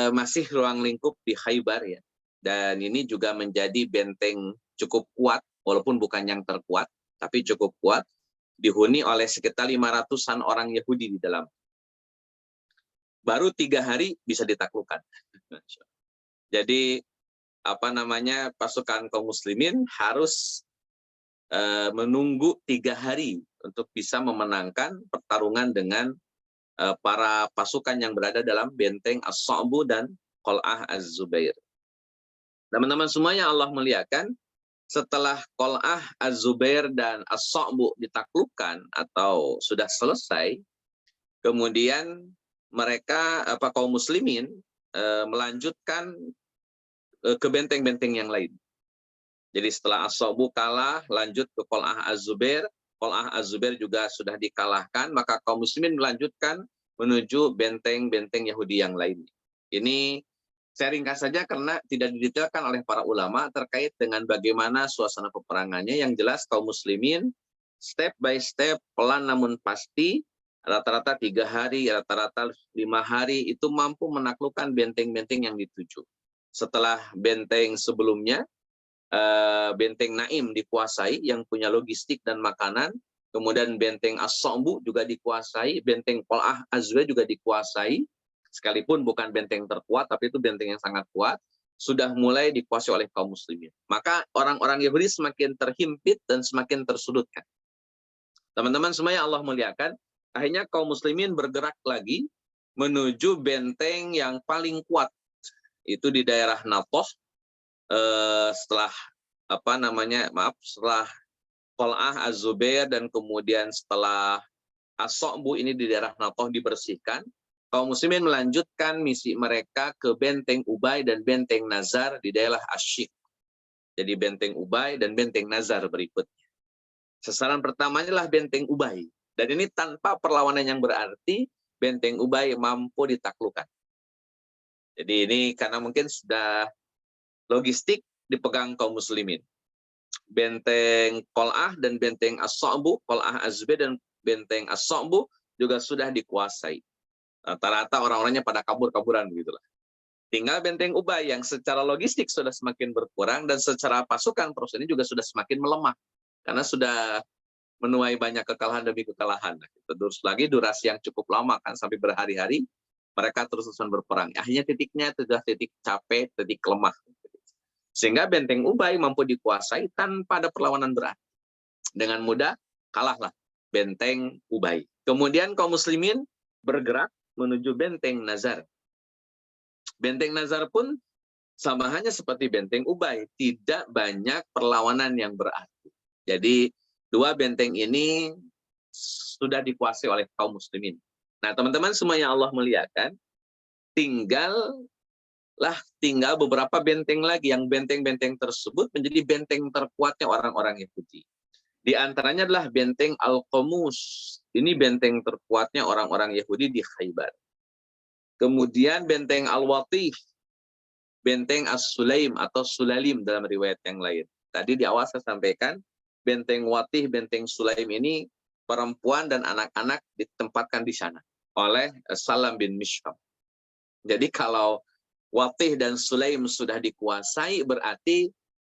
masih ruang lingkup di Khaybar ya. Dan ini juga menjadi benteng cukup kuat, walaupun bukan yang terkuat, tapi cukup kuat, dihuni oleh sekitar 500-an orang Yahudi di dalam. Baru 3 hari bisa ditaklukkan. Jadi pasukan kaum muslimin harus menunggu 3 hari untuk bisa memenangkan pertarungan dengan para pasukan yang berada dalam benteng As-Sa'bu dan Qal'ah Az-Zubair. Teman-teman semuanya Allah muliakan, setelah Qal'ah Az-Zubair dan As-Sa'bu ditaklukkan atau sudah selesai, kemudian mereka kaum muslimin melanjutkan ke benteng-benteng yang lain. Jadi setelah As-Sa'bu kalah, lanjut ke Qal'ah Az-Zubair. Qal'ah Az-Zubair juga sudah dikalahkan, maka kaum muslimin melanjutkan menuju benteng-benteng Yahudi yang lain. Ini saya ringkas saja karena tidak didetailkan oleh para ulama terkait dengan bagaimana suasana peperangannya. Yang jelas kaum muslimin step by step, pelan namun pasti, rata-rata 3 hari, rata-rata 5 hari itu mampu menaklukkan benteng-benteng yang dituju. Setelah benteng sebelumnya, benteng Naim dikuasai yang punya logistik dan makanan, kemudian benteng As-Sa'bu juga dikuasai, benteng Qal'ah Az-Zubair juga dikuasai, sekalipun bukan benteng terkuat, tapi itu benteng yang sangat kuat, sudah mulai dikuasai oleh kaum muslimin. Maka orang-orang Yahudi semakin terhimpit dan semakin tersudutkan. Teman-teman semuanya Allah muliakan, akhirnya kaum muslimin bergerak lagi menuju benteng yang paling kuat, itu di daerah Natoh, setelah setelah Qal'ah Az-Zubair, dan kemudian setelah As-So'bu ini di daerah Natoh dibersihkan, kaum muslimin melanjutkan misi mereka ke benteng Ubay dan benteng Nazar di daerah Asy-Syiq. Jadi benteng Ubay dan benteng Nazar berikutnya. Sasaran pertamanya adalah benteng Ubay. Dan ini tanpa perlawanan yang berarti, benteng Ubay mampu ditaklukkan. Jadi ini karena mungkin sudah logistik dipegang kaum muslimin. Benteng Qal'ah dan benteng As-So'bu, Qal'ah Az-Zubair dan benteng As-So'bu juga sudah dikuasai. Rata-rata orang-orangnya pada kabur-kaburan begitulah. Tinggal benteng Ubay yang secara logistik sudah semakin berkurang dan secara pasukan proses ini juga sudah semakin melemah. Karena sudah menuai banyak kekalahan demi kekalahan. Terus lagi durasi yang cukup lama kan, sampai berhari-hari mereka terus-terusan berperang. Akhirnya titiknya sudah titik capek, titik lemah. Sehingga benteng Ubay mampu dikuasai tanpa ada perlawanan berat. Dengan mudah kalahlah benteng Ubay. Kemudian kaum muslimin bergerak menuju benteng Nazar. Benteng Nazar pun sama hanya seperti benteng Ubay, tidak banyak perlawanan yang berarti. Jadi dua benteng ini sudah dikuasai oleh kaum muslimin. Nah, teman-teman semua yang Allah muliakan, tinggal beberapa benteng lagi, yang benteng-benteng tersebut menjadi benteng terkuatnya orang-orang Yahudi. Di antaranya adalah benteng Al-Qamus. Ini benteng terkuatnya orang-orang Yahudi di Khaybar. Kemudian benteng Al-Watif, benteng As-Sulaim atau Sulalim dalam riwayat yang lain. Tadi di awal saya sampaikan, benteng Watih, benteng Sulaim ini perempuan dan anak-anak ditempatkan di sana oleh Salam bin Mishkam. Jadi kalau Watih dan Sulaim sudah dikuasai, berarti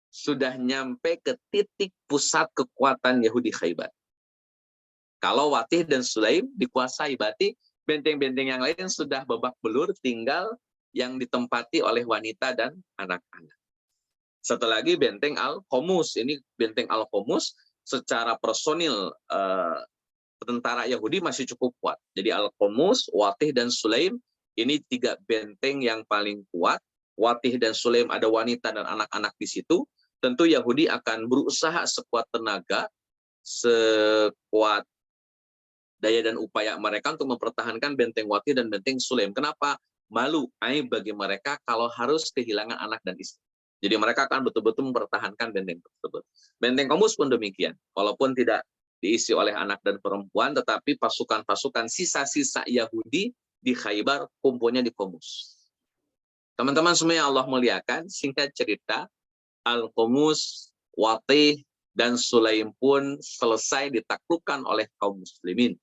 sudah nyampe ke titik pusat kekuatan Yahudi Khaybar. Kalau Watih dan Sulaim dikuasai, berarti benteng-benteng yang lain sudah babak belur, tinggal yang ditempati oleh wanita dan anak-anak. Satu lagi benteng Al-Qamus. Ini benteng Al-Qamus secara personil tentara Yahudi masih cukup kuat. Jadi Al-Qamus, Watih, dan Sulaim ini tiga benteng yang paling kuat. Watih dan Sulaim ada wanita dan anak-anak di situ. Tentu Yahudi akan berusaha sekuat tenaga, sekuat daya dan upaya mereka untuk mempertahankan benteng Watih dan benteng Sulaim. Kenapa? Malu, aib bagi mereka kalau harus kehilangan anak dan istri. Jadi mereka akan betul-betul mempertahankan benteng tersebut. Benteng Qamus pun demikian. Walaupun tidak diisi oleh anak dan perempuan, tetapi pasukan-pasukan sisa-sisa Yahudi di Khaybar kumpulnya di Qamus. Teman-teman semua yang Allah muliakan, singkat cerita, Al-Qamus, Watih, dan Sulaim pun selesai ditaklukkan oleh kaum muslimin.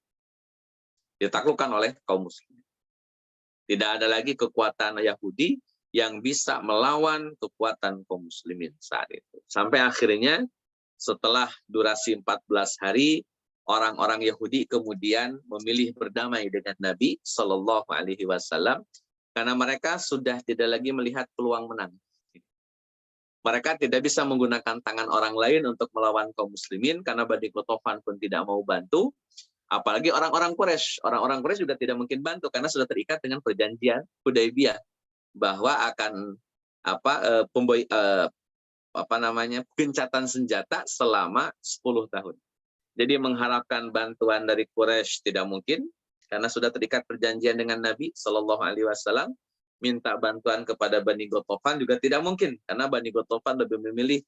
Ditaklukkan oleh kaum muslimin. Tidak ada lagi kekuatan Yahudi yang bisa melawan kekuatan kaum muslimin saat itu. Sampai akhirnya setelah durasi 14 hari, orang-orang Yahudi kemudian memilih berdamai dengan Nabi Shallallahu Alaihi Wasallam karena mereka sudah tidak lagi melihat peluang menang. Mereka tidak bisa menggunakan tangan orang lain untuk melawan kaum muslimin karena Bani Qutofan pun tidak mau bantu. Apalagi orang-orang Quraisy. Orang-orang Quraisy juga tidak mungkin bantu karena sudah terikat dengan perjanjian Hudaybiyah bahwa akan gencatan senjata selama 10 tahun. Jadi mengharapkan bantuan dari Quraisy tidak mungkin karena sudah terikat perjanjian dengan Nabi Shallallahu Alaihi Wasallam. Minta bantuan kepada Bani Qutofan juga tidak mungkin karena Bani Qutofan lebih memilih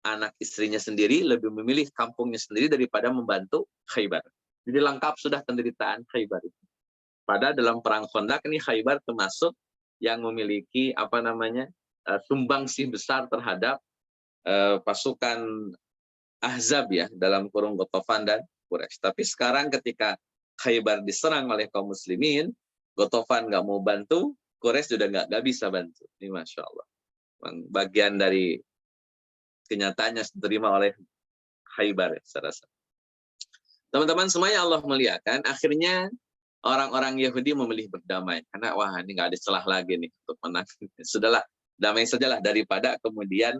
anak istrinya sendiri, lebih memilih kampungnya sendiri daripada membantu Khaybar. Jadi lengkap sudah penderitaan Khaybar. Pada dalam perang Khandaq ini Khaybar termasuk yang memiliki sumbangsih besar terhadap pasukan Ahzab ya dalam kurung Qutofan dan Quraisy. Tapi sekarang ketika Khaybar diserang oleh kaum muslimin, Qutofan nggak mau bantu, Quraisy sudah nggak bisa bantu. Ini Masya Allah. Bagian dari kenyataannya diterima oleh Khaybar ya, saya rasa. Teman-teman semuanya Allah muliakan, akhirnya orang-orang Yahudi memilih berdamai. Karena wah ini nggak ada celah lagi nih untuk menang. Sudahlah, damai sajalah daripada kemudian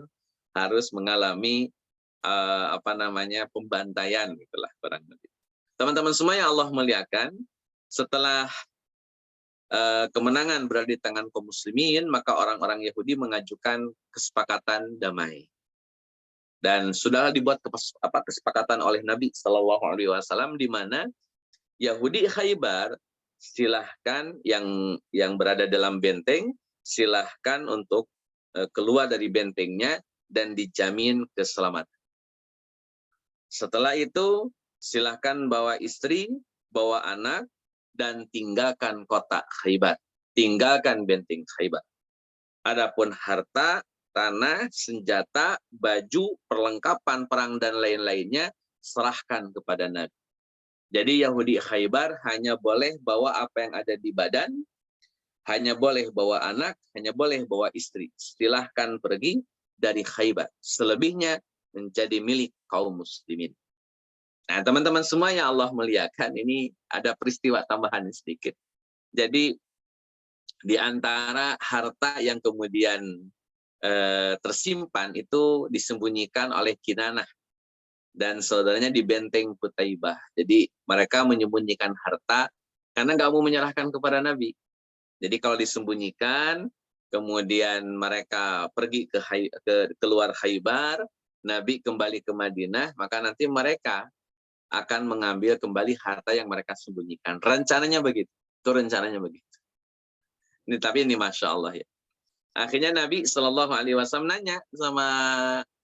harus mengalami pembantaian gitulah barang lebih. Teman-teman semua yang Allah muliakan, setelah kemenangan berada di tangan kaum muslimin, maka orang-orang Yahudi mengajukan kesepakatan damai. Dan sudahlah dibuat kesepakatan oleh Nabi Shallallahu Alaihi Wasallam, di mana Yahudi Khaybar silahkan yang berada dalam benteng, silahkan untuk keluar dari bentengnya dan dijamin keselamatan. Setelah itu silahkan bawa istri, bawa anak, dan tinggalkan kota Khaybar, tinggalkan benteng Khaybar. Adapun harta, tanah, senjata, baju, perlengkapan perang dan lain-lainnya serahkan kepada Nabi. Jadi Yahudi Khaybar hanya boleh bawa apa yang ada di badan, hanya boleh bawa anak, hanya boleh bawa istri. Silahkan pergi dari Khaybar. Selebihnya menjadi milik kaum muslimin. Nah, teman-teman semua yang Allah muliakan, ini ada peristiwa tambahan sedikit. Jadi di antara harta yang kemudian tersimpan itu disembunyikan oleh Kinanah dan saudaranya di benteng Qutaibah. Jadi mereka menyembunyikan harta karena nggak mau menyerahkan kepada Nabi. Jadi kalau disembunyikan, kemudian mereka pergi keluar Khaybar, Nabi kembali ke Madinah, maka nanti mereka akan mengambil kembali harta yang mereka sembunyikan. Rencananya begitu. Itu rencananya begitu. Ini tapi ini Masya Allah ya. Akhirnya Nabi Shallallahu Alaihi Wasallam nanya sama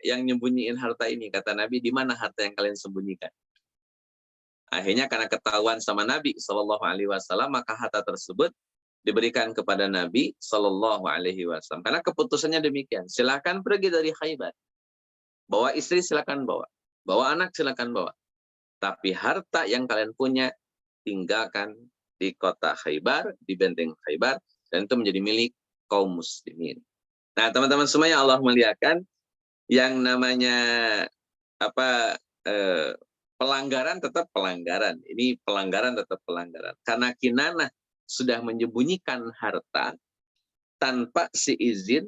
yang nyembunyiin harta ini. Kata Nabi, di mana harta yang kalian sembunyikan? Akhirnya karena ketahuan sama Nabi Shallallahu Alaihi Wasallam, maka harta tersebut diberikan kepada Nabi Shallallahu Alaihi Wasallam. Karena keputusannya demikian. Silakan pergi dari Khaybar. Bawa istri silakan bawa. Bawa anak silakan bawa. Tapi harta yang kalian punya tinggalkan di kota Khaybar, di benteng Khaybar, dan itu menjadi milik kaum muslimin. Nah, teman-teman semua yang Allah muliakan, yang namanya pelanggaran tetap pelanggaran. Ini pelanggaran tetap pelanggaran. Karena Kinanah sudah menyembunyikan harta tanpa seizin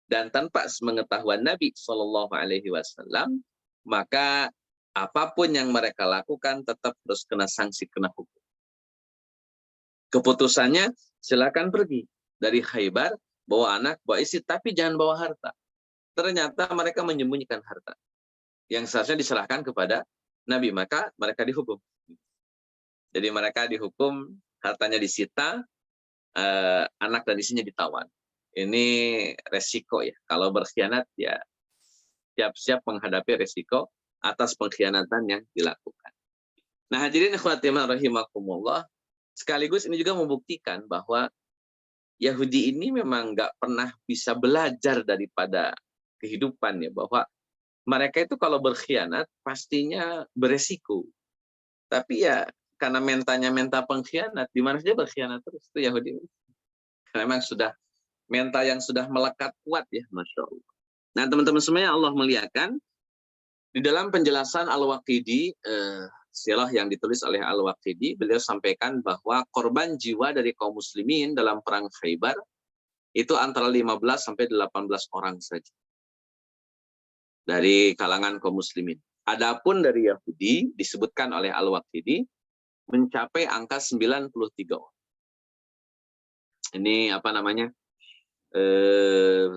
dan tanpa sepengetahuan Nabi Shallallahu Alaihi Wasallam, maka apapun yang mereka lakukan tetap harus kena sanksi, kena hukum. Keputusannya silakan pergi dari Khaybar, bawa anak, bawa istri, tapi jangan bawa harta. Ternyata mereka menyembunyikan harta yang seharusnya diserahkan kepada Nabi, maka mereka dihukum. Jadi mereka dihukum, hartanya disita, anak dan istrinya ditawan. Ini resiko ya. Kalau berkhianat ya siap-siap menghadapi resiko atas pengkhianatan yang dilakukan. Nah, hadirin ikhwatimah rahimakumullah, sekaligus ini juga membuktikan bahwa Yahudi ini memang nggak pernah bisa belajar daripada kehidupan ya, bahwa mereka itu kalau berkhianat pastinya beresiko. Tapi ya karena mentalnya mental pengkhianat, di mana saja berkhianat terus itu Yahudi. Karena memang sudah mental yang sudah melekat kuat ya, Masya Allah. Nah, teman-teman semuanya Allah muliakan, di dalam penjelasan Al-Waqidi, silah yang ditulis oleh Al-Waqidi, beliau sampaikan bahwa korban jiwa dari kaum muslimin dalam perang Khaybar itu antara 15 sampai 18 orang saja dari kalangan kaum muslimin. Adapun dari Yahudi disebutkan oleh Al-Waqidi mencapai angka 93 orang. Ini apa namanya?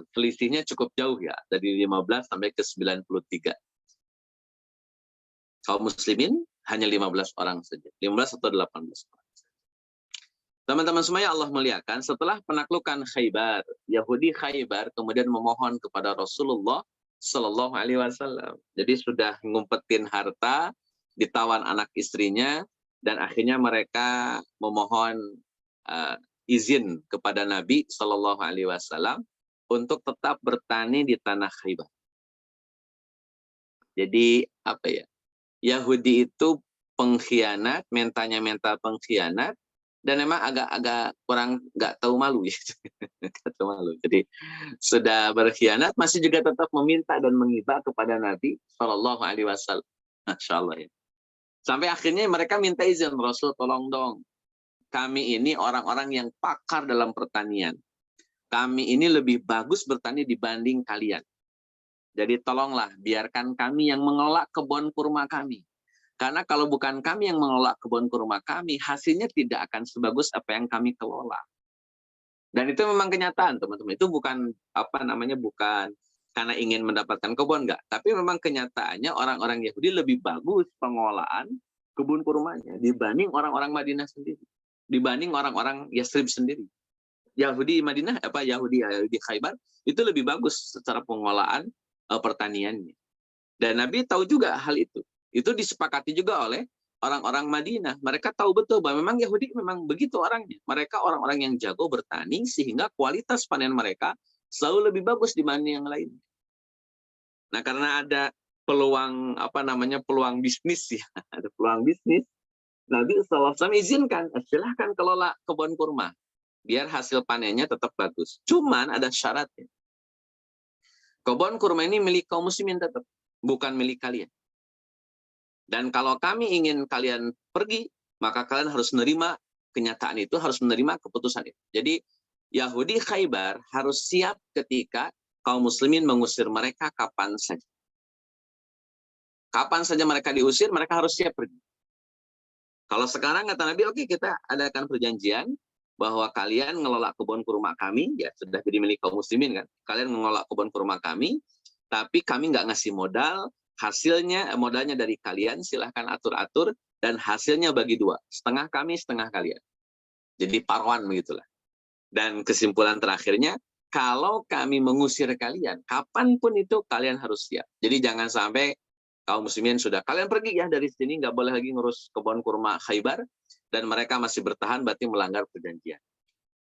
Selisihnya cukup jauh ya, dari 15 sampai ke 93. Kaum muslimin hanya 15 orang saja, 15 atau 18 orang. Teman-teman semuanya Allah muliakan, setelah penaklukan Khaybar, Yahudi Khaybar kemudian memohon kepada Rasulullah Shallallahu Alaihi Wasallam. Jadi sudah ngumpetin harta, ditawan anak istrinya, dan akhirnya mereka memohon izin kepada Nabi Shallallahu Alaihi Wasallam untuk tetap bertani di tanah Khaybar. Jadi apa ya? Yahudi itu pengkhianat, mentalnya mental pengkhianat, dan memang agak kurang nggak tahu malu ya. Nggak tahu malu. Jadi sudah berkhianat masih juga tetap meminta dan menghibah kepada Nabi Shallallahu Alaihi Wasallam. Masya Allah ya. Sampai akhirnya mereka minta izin, Rasul tolong dong. Kami ini orang-orang yang pakar dalam pertanian. Kami ini lebih bagus bertani dibanding kalian. Jadi tolonglah biarkan kami yang mengelola kebun kurma kami. Karena kalau bukan kami yang mengelola kebun kurma kami, hasilnya tidak akan sebagus apa yang kami kelola. Dan itu memang kenyataan, teman-teman. Itu bukan bukan karena ingin mendapatkan kebun, enggak. Tapi memang kenyataannya orang-orang Yahudi lebih bagus pengelolaan kebun kurmanya dibanding orang-orang Madinah sendiri, dibanding orang-orang Yathrib sendiri. Yahudi Madinah Yahudi Khaybar itu lebih bagus secara pengelolaan pertaniannya. Dan Nabi tahu juga hal itu. Itu disepakati juga oleh orang-orang Madinah. Mereka tahu betul bahwa memang Yahudi memang begitu orangnya. Mereka orang-orang yang jago bertani sehingga kualitas panen mereka selalu lebih bagus dibanding yang lain. Nah, karena ada peluang peluang bisnis ya, ada peluang bisnis. Nabi SAW izinkan, silahkan kelola kebun kurma biar hasil panennya tetap bagus. Cuman ada syaratnya. Kebun kurma ini milik kaum muslimin tetap, bukan milik kalian. Dan kalau kami ingin kalian pergi, maka kalian harus menerima kenyataan itu, harus menerima keputusan itu. Jadi Yahudi Khaybar harus siap ketika kaum muslimin mengusir mereka kapan saja. Kapan saja mereka diusir, mereka harus siap pergi. Kalau sekarang kata Nabi, oke, kita adakan perjanjian bahwa kalian ngelola kebun kurma kami, ya sudah jadi milik kaum muslimin kan. Kalian mengelola kebun kurma kami, tapi kami nggak ngasih modal, modalnya dari kalian, silahkan atur-atur, dan hasilnya bagi dua. Setengah kami, setengah kalian. Jadi paruan begitulah. Dan kesimpulan terakhirnya, kalau kami mengusir kalian, kapanpun itu kalian harus siap. Jadi jangan sampai kaum muslimin sudah, kalian pergi ya dari sini, nggak boleh lagi ngurus kebun kurma Khaybar, dan mereka masih bertahan, berarti melanggar perjanjian.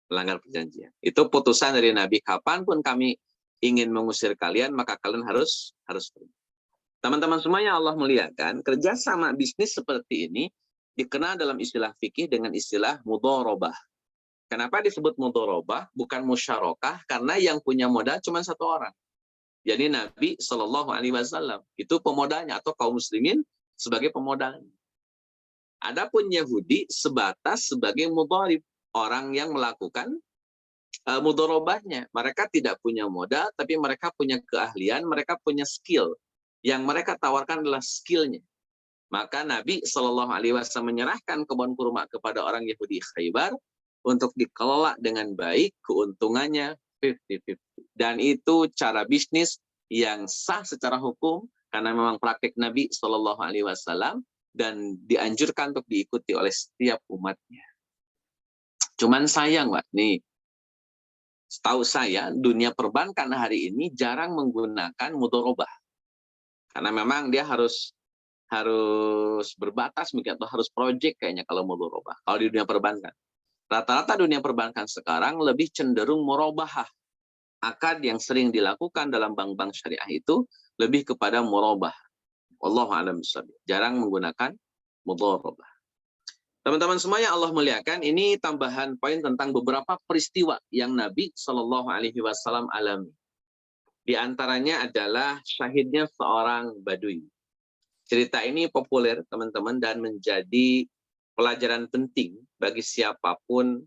Melanggar perjanjian. Itu putusan dari Nabi, kapanpun kami ingin mengusir kalian, maka kalian harus pergi. Teman-teman semuanya, Allah muliakan, kerjasama bisnis seperti ini dikenal dalam istilah fikih dengan istilah mudharabah. Kenapa disebut mudharabah, bukan musyarakah? Karena yang punya modal cuma satu orang. Jadi Nabi SAW itu pemodalnya, atau kaum muslimin sebagai pemodalnya. Adapun Yahudi sebatas sebagai mudharib, orang yang melakukan mudharabahnya. Mereka tidak punya modal, tapi mereka punya keahlian, mereka punya skill. Yang mereka tawarkan adalah skillnya. Maka Nabi SAW menyerahkan kebun kurma kepada orang Yahudi Khaybar untuk dikelola dengan baik, keuntungannya 50-50. Dan itu cara bisnis yang sah secara hukum, karena memang praktik Nabi SAW, dan dianjurkan untuk diikuti oleh setiap umatnya. Cuman sayang, Pak, nih, setahu saya dunia perbankan hari ini jarang menggunakan mudharabah. Karena memang dia harus berbatas mungkin, atau harus project kayaknya kalau mudharabah. Kalau di dunia perbankan. Rata-rata dunia perbankan sekarang lebih cenderung murabahah. Akad yang sering dilakukan dalam bank-bank syariah itu lebih kepada murabah. Wallahu a'lam bishawab. Jarang menggunakan mudharabah. Teman-teman semuanya Allah muliakan, ini tambahan poin tentang beberapa peristiwa yang Nabi SAW alami. Di antaranya adalah syahidnya seorang Badui. Cerita ini populer, teman-teman, dan menjadi pelajaran penting bagi siapapun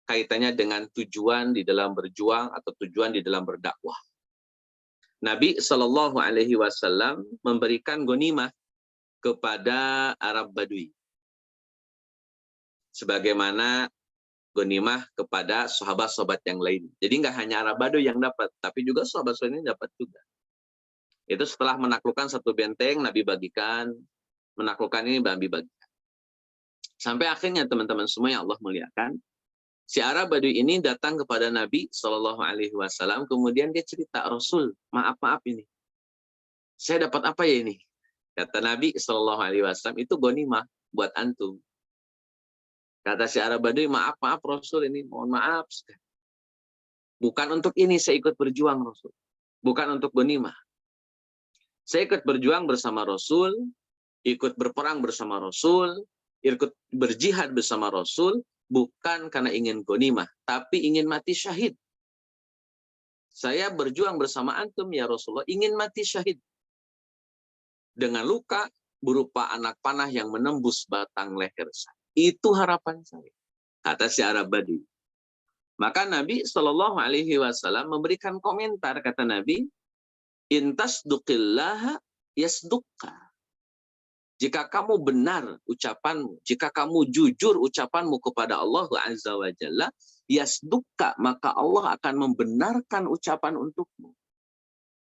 kaitannya dengan tujuan di dalam berjuang atau tujuan di dalam berdakwah. Nabi SAW memberikan ghanimah kepada Arab Badui, sebagaimana ghanimah kepada sahabat-sahabat yang lain. Jadi nggak hanya Arab Badui yang dapat, tapi juga sahabat-sahabat ini dapat juga. Itu setelah menaklukkan satu benteng, Nabi bagikan, menaklukkan ini Nabi bagikan. Sampai akhirnya teman-teman semua yang Allah muliakan, si Arab Badui ini datang kepada Nabi SAW, kemudian dia cerita, Rasul, maaf ini. Saya dapat apa ya ini? Kata Nabi SAW, itu ghanimah buat antum. Kata si Arab Badui, maaf Rasul, ini mohon maaf. Bukan untuk ini saya ikut berjuang, Rasul. Bukan untuk ghanimah. Saya ikut berjuang bersama Rasul, ikut berperang bersama Rasul, ikut berjihad bersama Rasul, bukan karena ingin ghanimah, tapi ingin mati syahid. Saya berjuang bersama antum ya Rasulullah, ingin mati syahid. Dengan luka berupa anak panah yang menembus batang leher saya. Itu harapan saya, kata si Arab Badui. Maka Nabi SAW memberikan komentar, kata Nabi, intasduqillaha yasduqka. Jika kamu benar ucapanmu, jika kamu jujur ucapanmu kepada Allah Azza wa Jalla, yasduka, maka Allah akan membenarkan ucapan untukmu.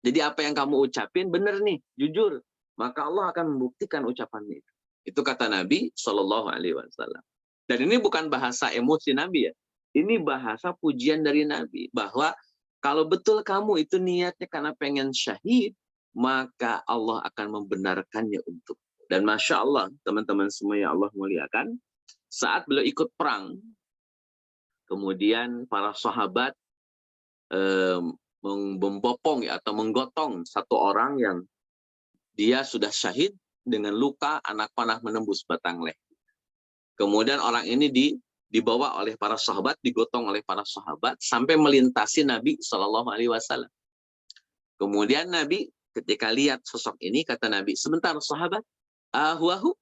Jadi apa yang kamu ucapin benar nih, jujur, maka Allah akan membuktikan ucapanmu itu. Itu kata Nabi Shallallahu Alaihi Wasallam. Dan ini bukan bahasa emosi Nabi ya, ini bahasa pujian dari Nabi bahwa kalau betul kamu itu niatnya karena pengen syahid, maka Allah akan membenarkannya untuk. Dan Masya Allah, teman-teman semua yang Allah muliakan, saat beliau ikut perang, kemudian para sahabat membopong ya, atau menggotong satu orang yang dia sudah syahid dengan luka anak panah menembus batang leher. Kemudian orang ini dibawa oleh para sahabat, digotong oleh para sahabat sampai melintasi Nabi Shallallahu Alaihi Wasallam. Kemudian Nabi ketika lihat sosok ini, kata Nabi, sebentar sahabat, ahuahu,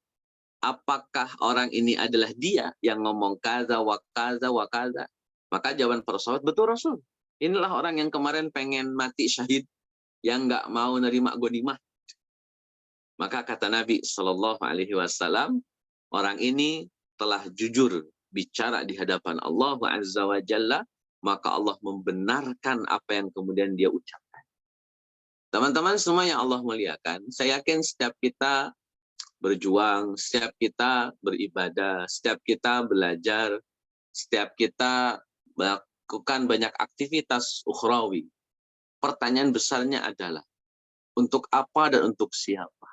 apakah orang ini adalah dia yang ngomong kaza wa kaza wa kaza? Maka jawaban para sahabat, betul Rasul. Inilah orang yang kemarin pengen mati syahid, yang nggak mau nerima ghanimah. Maka kata Nabi Shallallahu Alaihi Wasallam, orang ini telah jujur bicara di hadapan Allah Azza wa Jalla, maka Allah membenarkan apa yang kemudian dia ucapkan. Teman-teman semua yang Allah muliakan, saya yakin setiap kita berjuang, setiap kita beribadah, setiap kita belajar, setiap kita melakukan banyak aktivitas ukhrawi. Pertanyaan besarnya adalah, untuk apa dan untuk siapa?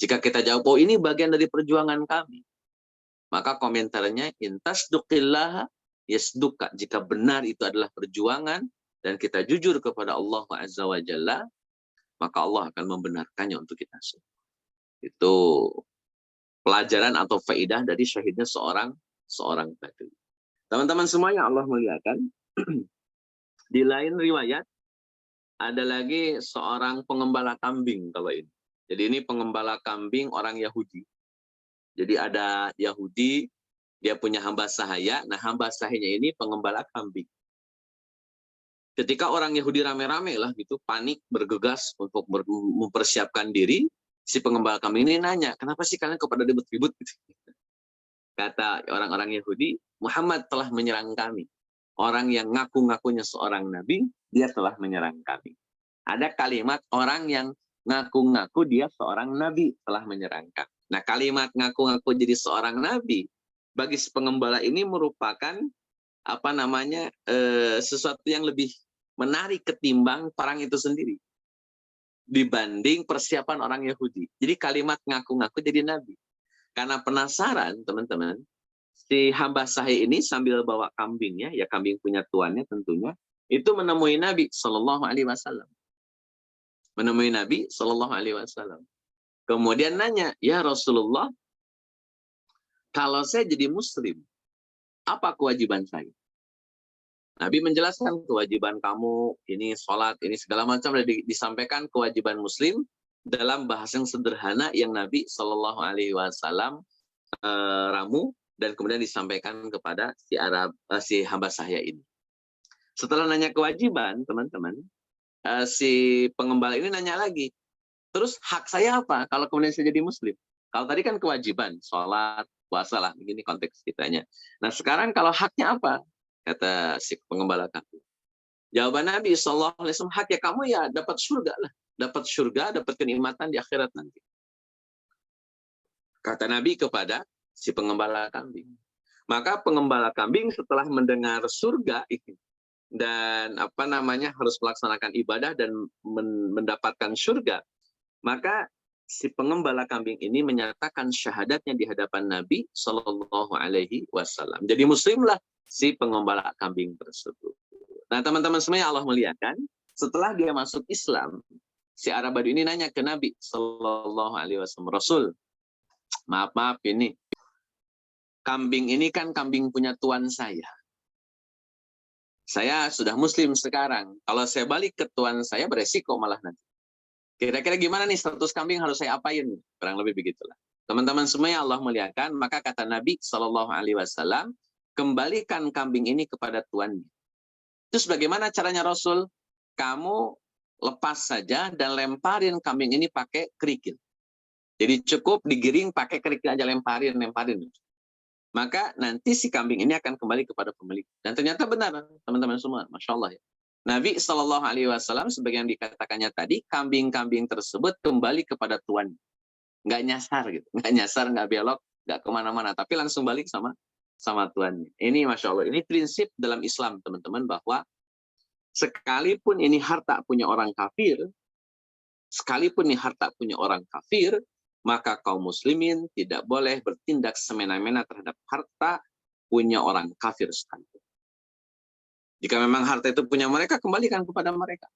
Jika kita jawab, oh ini bagian dari perjuangan kami, maka komentarnya, intasduqillah yasduka. Jika benar itu adalah perjuangan, dan kita jujur kepada Allah Azza wa Jalla, maka Allah akan membenarkannya untuk kita semua. Itu pelajaran atau faidah dari syahidnya seorang badui. Teman-teman semua yang Allah muliakan, di lain riwayat ada lagi seorang pengembala kambing kalau ini. Jadi ini pengembala kambing orang Yahudi. Jadi ada Yahudi, dia punya hamba sahaya. Nah hamba sahayanya ini pengembala kambing. Ketika orang Yahudi rame-rame lah gitu, panik, bergegas untuk mempersiapkan diri, si pengembala kambing ini nanya, kenapa sih kalian kepada ribut-ribut? Kata orang-orang Yahudi, Muhammad telah menyerang kami. Orang yang ngaku-ngakunya seorang nabi, dia telah menyerang kami. Ada kalimat orang yang ngaku-ngaku dia seorang nabi telah menyerang kami. Nah kalimat ngaku-ngaku jadi seorang nabi, bagi si pengembala ini merupakan sesuatu yang lebih menarik ketimbang perang itu sendiri dibanding persiapan orang Yahudi. Jadi kalimat ngaku-ngaku jadi nabi. Karena penasaran teman-teman, si hamba sahih ini sambil bawa kambingnya, ya kambing punya tuannya tentunya, itu menemui Nabi Shallallahu Alaihi Wasallam. Menemui Nabi Shallallahu Alaihi Wasallam. Kemudian nanya, ya Rasulullah, kalau saya jadi Muslim, apa kewajiban saya? Nabi menjelaskan kewajiban kamu, ini sholat, ini segala macam, disampaikan kewajiban Muslim dalam bahasa yang sederhana yang Nabi Shallallahu Alaihi Wasallam ramu dan kemudian disampaikan kepada si hamba sahaya ini. Setelah nanya kewajiban, teman-teman, si pengembala ini nanya lagi, terus hak saya apa kalau kemudian saya jadi Muslim? Kalau tadi kan kewajiban, sholat, puasa lah, begini konteks kitanya. Nah sekarang kalau haknya apa? Kata si pengembala kambing. Jawaban Nabi SAW, haknya kamu ya dapat surga lah. Dapat surga, dapat kenikmatan di akhirat nanti. Kata Nabi kepada si pengembala kambing. Maka pengembala kambing setelah mendengar surga itu dan harus melaksanakan ibadah dan mendapatkan surga, maka si pengembala kambing ini menyatakan syahadatnya di hadapan Nabi Shallallahu Alaihi Wasallam. Jadi Muslimlah si pengembala kambing tersebut. Nah teman-teman semua yang Allah muliakan, setelah dia masuk Islam, si Arab Badui ini nanya ke Nabi Shallallahu Alaihi Wasallam, Rasul, maaf ini kambing ini kan kambing punya tuan saya. Saya sudah Muslim sekarang. Kalau saya balik ke tuan saya beresiko malah nanti. Kira-kira gimana nih status kambing harus saya apain? Kurang lebih begitulah. Teman-teman semua yang Allah muliakan, maka kata Nabi Shallallahu Alaihi Wasallam, kembalikan kambing ini kepada tuannya. Terus bagaimana caranya Rasul? Kamu lepas saja dan lemparin kambing ini pakai kerikil. Jadi cukup digiring pakai kerikil aja, lemparin. Maka nanti si kambing ini akan kembali kepada pemilik. Dan ternyata benar, teman-teman semua, masya Allah ya. Nabi Shallallahu Alaihi Wasallam sebagai yang dikatakannya tadi, kambing-kambing tersebut kembali kepada tuan, nggak nyasar gitu, nggak belok, nggak kemana-mana, tapi langsung balik sama tuannya. Ini masya Allah, ini prinsip dalam Islam teman-teman, bahwa sekalipun ini harta punya orang kafir, maka kaum muslimin tidak boleh bertindak semena-mena terhadap harta punya orang kafir sekalipun. Jika memang harta itu punya mereka, kembalikan kepada mereka.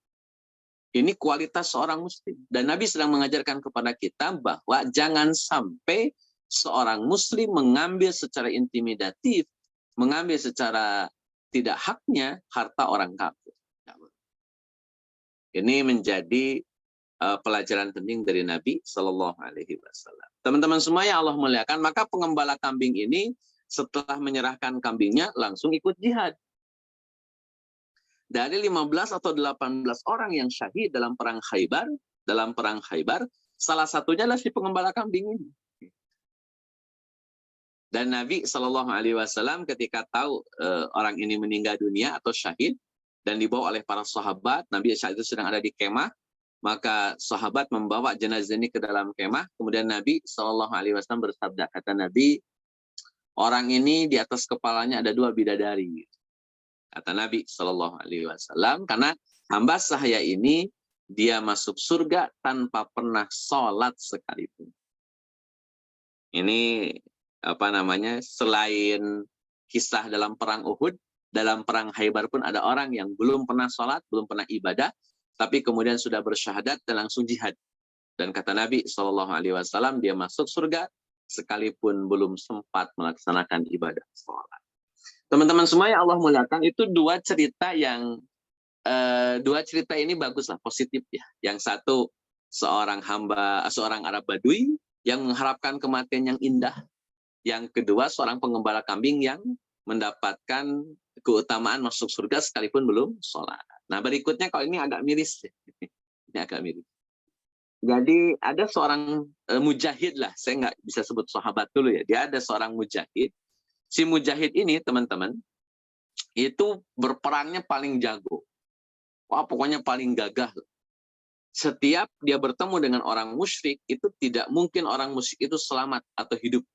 Ini kualitas seorang muslim. Dan Nabi sedang mengajarkan kepada kita bahwa jangan sampai seorang muslim mengambil secara intimidatif, mengambil secara tidak haknya harta orang kafir. Ini menjadi pelajaran penting dari Nabi Shallallahu Alaihi Wasallam. Teman-teman semua yang Allah muliakan, maka pengembala kambing ini setelah menyerahkan kambingnya langsung ikut jihad. Dari 15 atau 18 orang yang syahid dalam perang Khaybar, salah satunya adalah si pengembala kambing ini. Dan Nabi Shallallahu Alaihi Wasallam ketika tahu orang ini meninggal dunia atau syahid dan dibawa oleh para sahabat, Nabi saat itu sedang ada di kemah. Maka sahabat membawa jenazah ini ke dalam kemah. Kemudian Nabi Shallallahu Alaihi Wasallam bersabda, kata Nabi, orang ini di atas kepalanya ada 2 bidadari. Kata Nabi Shallallahu Alaihi Wasallam, karena hamba sahaya ini dia masuk surga tanpa pernah sholat sekalipun. Ini selain kisah dalam perang Uhud, dalam perang Khaybar pun ada orang yang belum pernah sholat, belum pernah ibadah, tapi kemudian sudah bersyahadat dan langsung jihad. Dan kata Nabi Shallallahu Alaihi Wasallam, dia masuk surga sekalipun belum sempat melaksanakan ibadah sholat. Teman-teman semua yang Allah muliakan, itu dua cerita ini baguslah, positif ya. Yang satu seorang Arab Badui yang mengharapkan kematian yang indah. Yang kedua seorang pengembala kambing yang mendapatkan keutamaan masuk surga sekalipun belum sholat. Nah berikutnya kalau ini agak miris. Ini agak miris. Jadi ada seorang mujahid lah, saya nggak bisa sebut sahabat dulu ya. Dia ada seorang mujahid. Si mujahid ini teman-teman, itu berperangnya paling jago. Wah pokoknya paling gagah. Setiap dia bertemu dengan orang musyrik, itu tidak mungkin orang musyrik itu selamat atau hidup.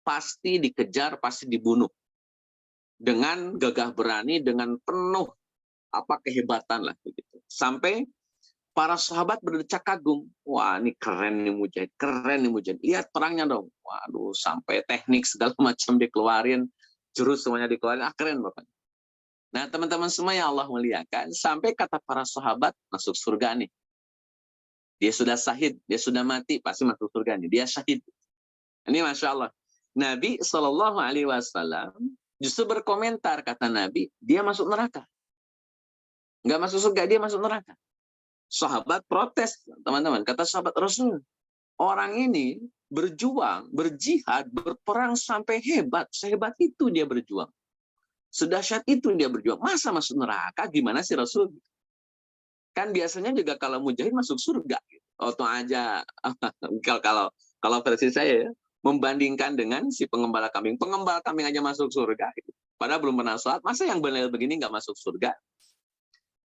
Pasti dikejar, pasti dibunuh. Dengan gagah berani, dengan penuh kehebatan lah begitu. Sampai para sahabat berdecak kagum. Wah, ini keren nih mujahid, keren nih mujahid. Lihat perangnya dong. Waduh, sampai teknik segala macam dikeluarin, jurus semuanya dikeluarin. Keren Bapak. Nah, teman-teman semua yang Allah muliakan, sampai kata para sahabat masuk surga nih. Dia sudah syahid, dia sudah mati, pasti masuk surga nih. Dia syahid. Ini Masya Allah. Nabi Shallallahu Alaihi Wasallam justru berkomentar, kata Nabi, dia masuk neraka. Nggak masuk surga, dia masuk neraka. Sahabat protes, teman-teman. Kata sahabat Rasul, orang ini berjuang, berjihad, berperang sampai hebat. Sehebat itu dia berjuang. Sedahsyat itu dia berjuang. Masa masuk neraka? Gimana sih Rasul? Kan biasanya juga kalau mujahid masuk surga. Atau aja, kalau versi saya ya, membandingkan dengan si pengembala kambing. Pengembala kambing aja masuk surga. Padahal belum pernah sholat. Masa yang benar begini nggak masuk surga?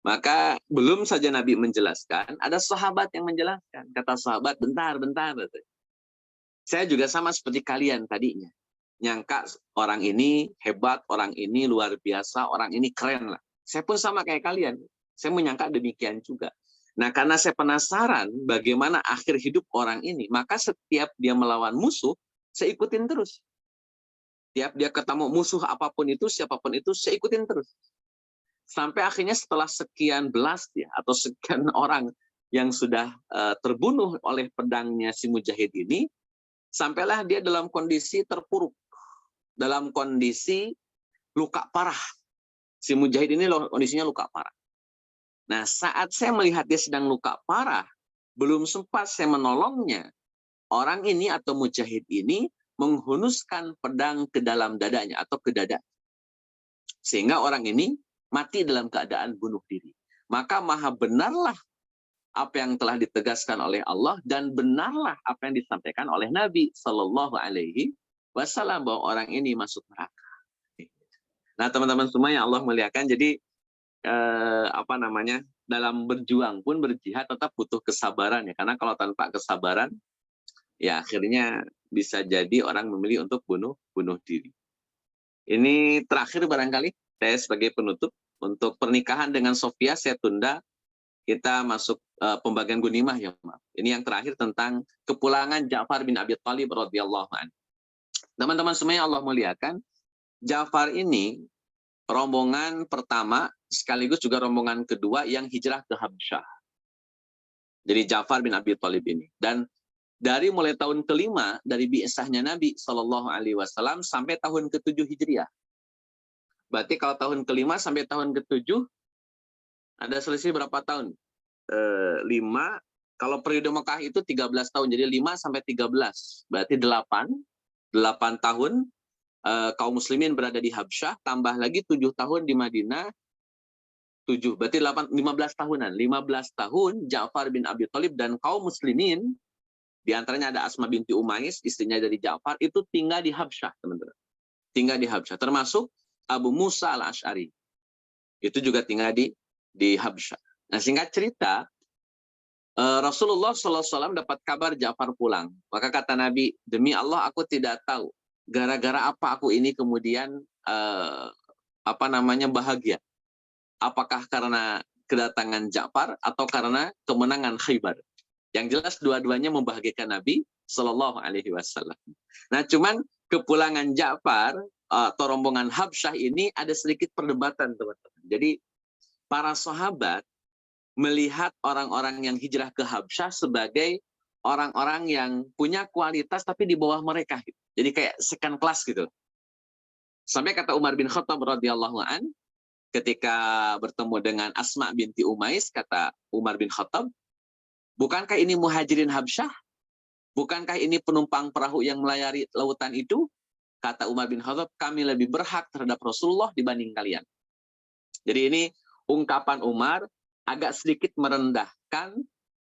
Maka belum saja Nabi menjelaskan, ada sahabat yang menjelaskan. Kata sahabat, bentar. Saya juga sama seperti kalian tadinya. Nyangka orang ini hebat, orang ini luar biasa, orang ini keren lah. Saya pun sama kayak kalian. Saya menyangka demikian juga. Nah, karena saya penasaran bagaimana akhir hidup orang ini, maka setiap dia melawan musuh, saya ikutin terus. Setiap dia ketemu musuh apapun itu, siapapun itu, saya ikutin terus. Sampai akhirnya setelah sekian belas ya, atau sekian orang yang sudah terbunuh oleh pedangnya si mujahid ini, sampailah dia dalam kondisi terpuruk, dalam kondisi luka parah. Si mujahid ini kondisinya luka parah. Nah, saat saya melihat dia sedang luka parah, belum sempat saya menolongnya, orang ini atau mujahid ini menghunuskan pedang ke dalam dadanya atau ke dada. Sehingga orang ini mati dalam keadaan bunuh diri. Maka maha benarlah apa yang telah ditegaskan oleh Allah dan benarlah apa yang disampaikan oleh Nabi Shallallahu Alaihi Wasallam bahwa orang ini masuk neraka. Nah, teman-teman semua yang Allah muliakan, jadi dalam berjuang pun, berjihad tetap butuh kesabaran ya, karena kalau tanpa kesabaran ya akhirnya bisa jadi orang memilih untuk bunuh diri. Ini terakhir barangkali saya sebagai penutup untuk pernikahan dengan Sofia saya tunda, kita masuk pembagian gunimah ya, maaf. Ini yang terakhir tentang kepulangan Ja'far bin Abi Thalib radhiyallahu anhu. Teman-teman semua yang Allah muliakan, Ja'far ini rombongan pertama sekaligus juga rombongan kedua yang hijrah ke Habsyah. Jadi Ja'far bin Abi Thalib ini. Dan dari mulai tahun kelima dari bi'sahnya Nabi Shallallahu Alaihi Wasallam sampai tahun ke-7 Hijriah. Berarti kalau tahun kelima sampai tahun ke-7 ada selisih berapa tahun? 5. Kalau periode Mekah itu 13 tahun. Jadi 5 sampai 13. Berarti 8 tahun kaum muslimin berada di Habsyah, tambah lagi 7 tahun di Madinah, 7, berarti 15 tahunan. 15 tahun Ja'far bin Abi Thalib dan kaum muslimin, diantaranya ada Asma binti Umais, istrinya dari Ja'far, itu tinggal di Habsyah, teman-teman. Tinggal di Habsyah, termasuk Abu Musa al-Ash'ari. Itu juga tinggal di Habsyah. Nah, singkat cerita, Rasulullah SAW dapat kabar Ja'far pulang. Maka kata Nabi, demi Allah aku tidak tahu gara-gara apa aku ini kemudian bahagia. Apakah karena kedatangan Ja'far atau karena kemenangan Khaybar? Yang jelas dua-duanya membahagiakan Nabi Shallallahu Alaihi Wasallam. Nah, cuman kepulangan Ja'far atau rombongan Habsyah ini ada sedikit perdebatan, teman-teman. Jadi para sahabat melihat orang-orang yang hijrah ke Habsyah sebagai orang-orang yang punya kualitas tapi di bawah mereka. Jadi kayak second class gitu. Sampai kata Umar bin Khattab radhiyallahu an, ketika bertemu dengan Asma binti Umais, kata Umar bin Khattab, bukankah ini muhajirin Habsyah? Bukankah ini penumpang perahu yang melayari lautan itu? Kata Umar bin Khattab, kami lebih berhak terhadap Rasulullah dibanding kalian. Jadi ini ungkapan Umar agak sedikit merendahkan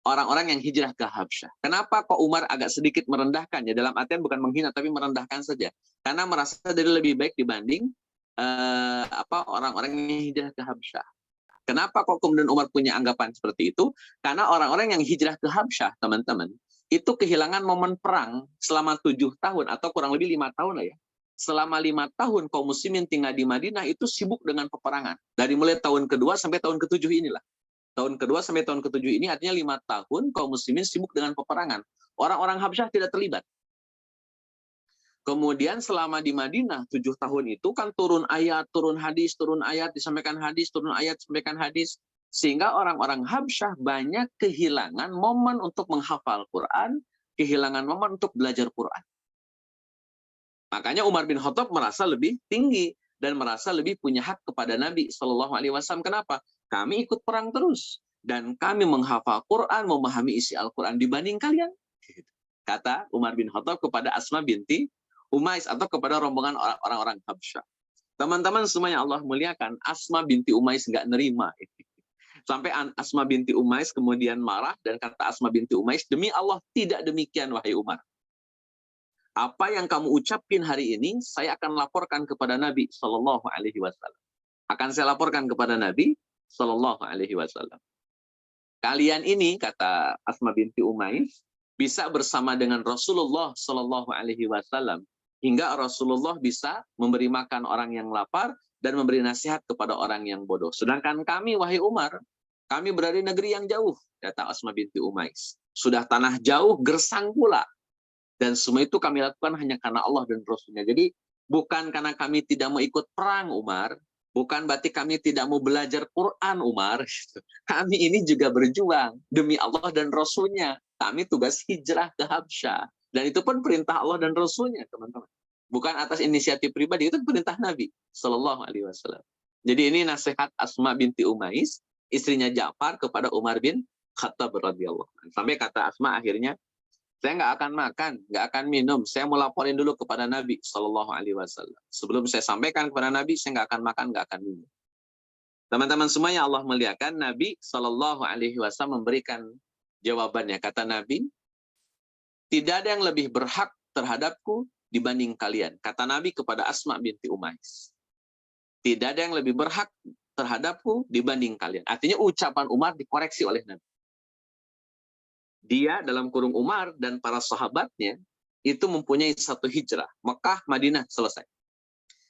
orang-orang yang hijrah ke Habsyah. Kenapa kok Umar agak sedikit merendahkan? Ya dalam artian bukan menghina, tapi merendahkan saja. Karena merasa dia lebih baik dibanding orang-orang yang hijrah ke Habsyah. Kenapa kok kemudian Umar punya anggapan seperti itu? Karena orang-orang yang hijrah ke Habsyah, teman-teman, itu kehilangan momen perang selama 7 tahun atau kurang lebih 5 tahun lah ya. Selama 5 tahun kaum muslimin tinggal di Madinah itu sibuk dengan peperangan. Dari mulai tahun kedua sampai tahun ke-7 inilah. Tahun kedua sampai tahun ke-7 ini artinya 5 tahun kaum muslimin sibuk dengan peperangan. Orang-orang Habsyah tidak terlibat. Kemudian selama di Madinah 7 tahun itu kan turun ayat, turun hadis, turun ayat, disampaikan hadis, turun ayat, disampaikan hadis. Sehingga orang-orang Habsyah banyak kehilangan momen untuk menghafal Quran, kehilangan momen untuk belajar Quran. Makanya Umar bin Khattab merasa lebih tinggi dan merasa lebih punya hak kepada Nabi Shallallahu Alaihi Wasallam. Kenapa? Kami ikut perang terus dan kami menghafal Quran, memahami isi Al-Quran dibanding kalian. Kata Umar bin Khattab kepada Asma binti Umais atau kepada rombongan orang-orang Habsyah. Teman-teman semuanya Allah muliakan, Asma binti Umais nggak nerima. Sampai Asma binti Umais kemudian marah dan kata Asma binti Umais, demi Allah tidak demikian wahai Umar. Apa yang kamu ucapin hari ini, saya akan laporkan kepada Nabi Shallallahu Alaihi Wasallam. Akan saya laporkan kepada Nabi Shallallahu Alaihi Wasallam. Kalian ini, kata Asma binti Umais, bisa bersama dengan Rasulullah Shallallahu Alaihi Wasallam hingga Rasulullah bisa memberi makan orang yang lapar dan memberi nasihat kepada orang yang bodoh. Sedangkan kami, wahai Umar, kami berada di negeri yang jauh, kata Asma binti Umais. Sudah tanah jauh, gersang pula. Dan semua itu kami lakukan hanya karena Allah dan Rasulnya. Jadi bukan karena kami tidak mau ikut perang, Umar. Bukan berarti kami tidak mau belajar Quran, Umar. Kami ini juga berjuang demi Allah dan Rasulnya. Kami tugas hijrah ke Habsyah. Dan itu pun perintah Allah dan Rasulnya, teman-teman. Bukan atas inisiatif pribadi, itu perintah Nabi Sallallahu Alaihi Wasallam. Jadi ini nasihat Asma binti Umais, istrinya Ja'far kepada Umar bin Khattab radhiyallahu anhu. Sampai kata Asma akhirnya, saya nggak akan makan, nggak akan minum. Saya mau laporin dulu kepada Nabi Shallallahu Alaihi Wasallam. Sebelum saya sampaikan kepada Nabi, saya nggak akan makan, nggak akan minum. Teman-teman semua yang Allah muliakan, Nabi Shallallahu Alaihi Wasallam memberikan jawabannya. Kata Nabi, tidak ada yang lebih berhak terhadapku dibanding kalian. Kata Nabi kepada Asma binti Umais. Tidak ada yang lebih berhak terhadapku dibanding kalian. Artinya ucapan Umar dikoreksi oleh Nabi. Dia dalam kurung Umar dan para sahabatnya itu mempunyai satu hijrah. Mekah, Madinah, selesai.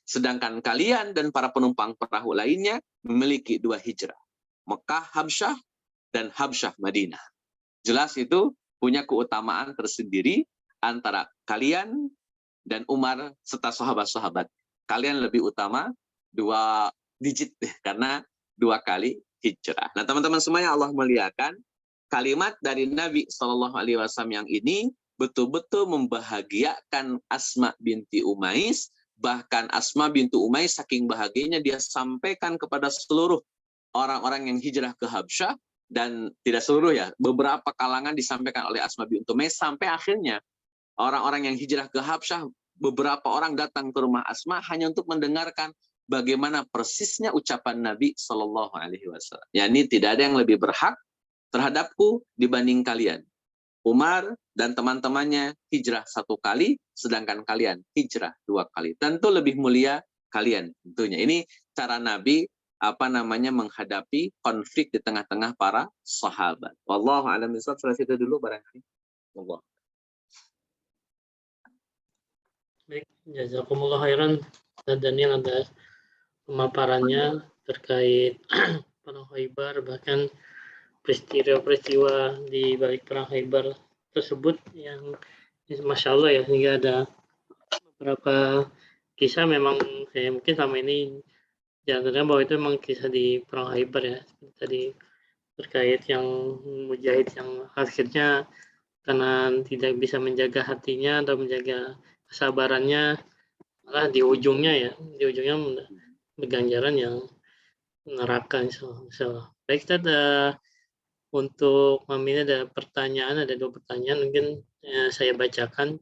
Sedangkan kalian dan para penumpang perahu lainnya memiliki 2 hijrah. Mekah, Habsyah, dan Habsyah, Madinah. Jelas itu punya keutamaan tersendiri antara kalian dan Umar serta sahabat-sahabat. Kalian lebih utama 2 digit karena 2 kali hijrah. Nah, teman-teman semuanya Allah muliakan, kalimat dari Nabi Shallallahu Alaihi Wasallam yang ini betul-betul membahagiakan Asma binti Umais. Bahkan Asma binti Umais saking bahagianya dia sampaikan kepada seluruh orang-orang yang hijrah ke Habsyah, dan tidak seluruh ya, beberapa kalangan disampaikan oleh Asma binti Umais, sampai akhirnya orang-orang yang hijrah ke Habsyah, beberapa orang datang ke rumah Asma hanya untuk mendengarkan bagaimana persisnya ucapan Nabi Shallallahu Alaihi Wasallam. Yani tidak ada yang lebih berhak terhadapku dibanding kalian. Umar dan teman-temannya hijrah 1 kali, sedangkan kalian hijrah 2 kali. Tentu lebih mulia kalian tentunya. Ini cara Nabi menghadapi konflik di tengah-tengah para sahabat. Wallahu a'lam bishawab. Setelah itu dulu barangkali. Allah. Baik, jazakumullah khairan. Daniel ada pemaparannya terkait perang Khaybar, bahkan peristiwa-peristiwa di balik perang Khaybar tersebut yang Masya Allah ya, hingga ada beberapa kisah memang saya mungkin selama ini jangan bahwa itu memang kisah di perang Khaybar ya, seperti tadi terkait yang mujahid yang akhirnya karena tidak bisa menjaga hatinya atau menjaga kesabarannya, malah di ujungnya berganjaran yang neraka, insya Allah. Baik, kita ada untuk ini ada pertanyaan, ada 2 pertanyaan mungkin saya bacakan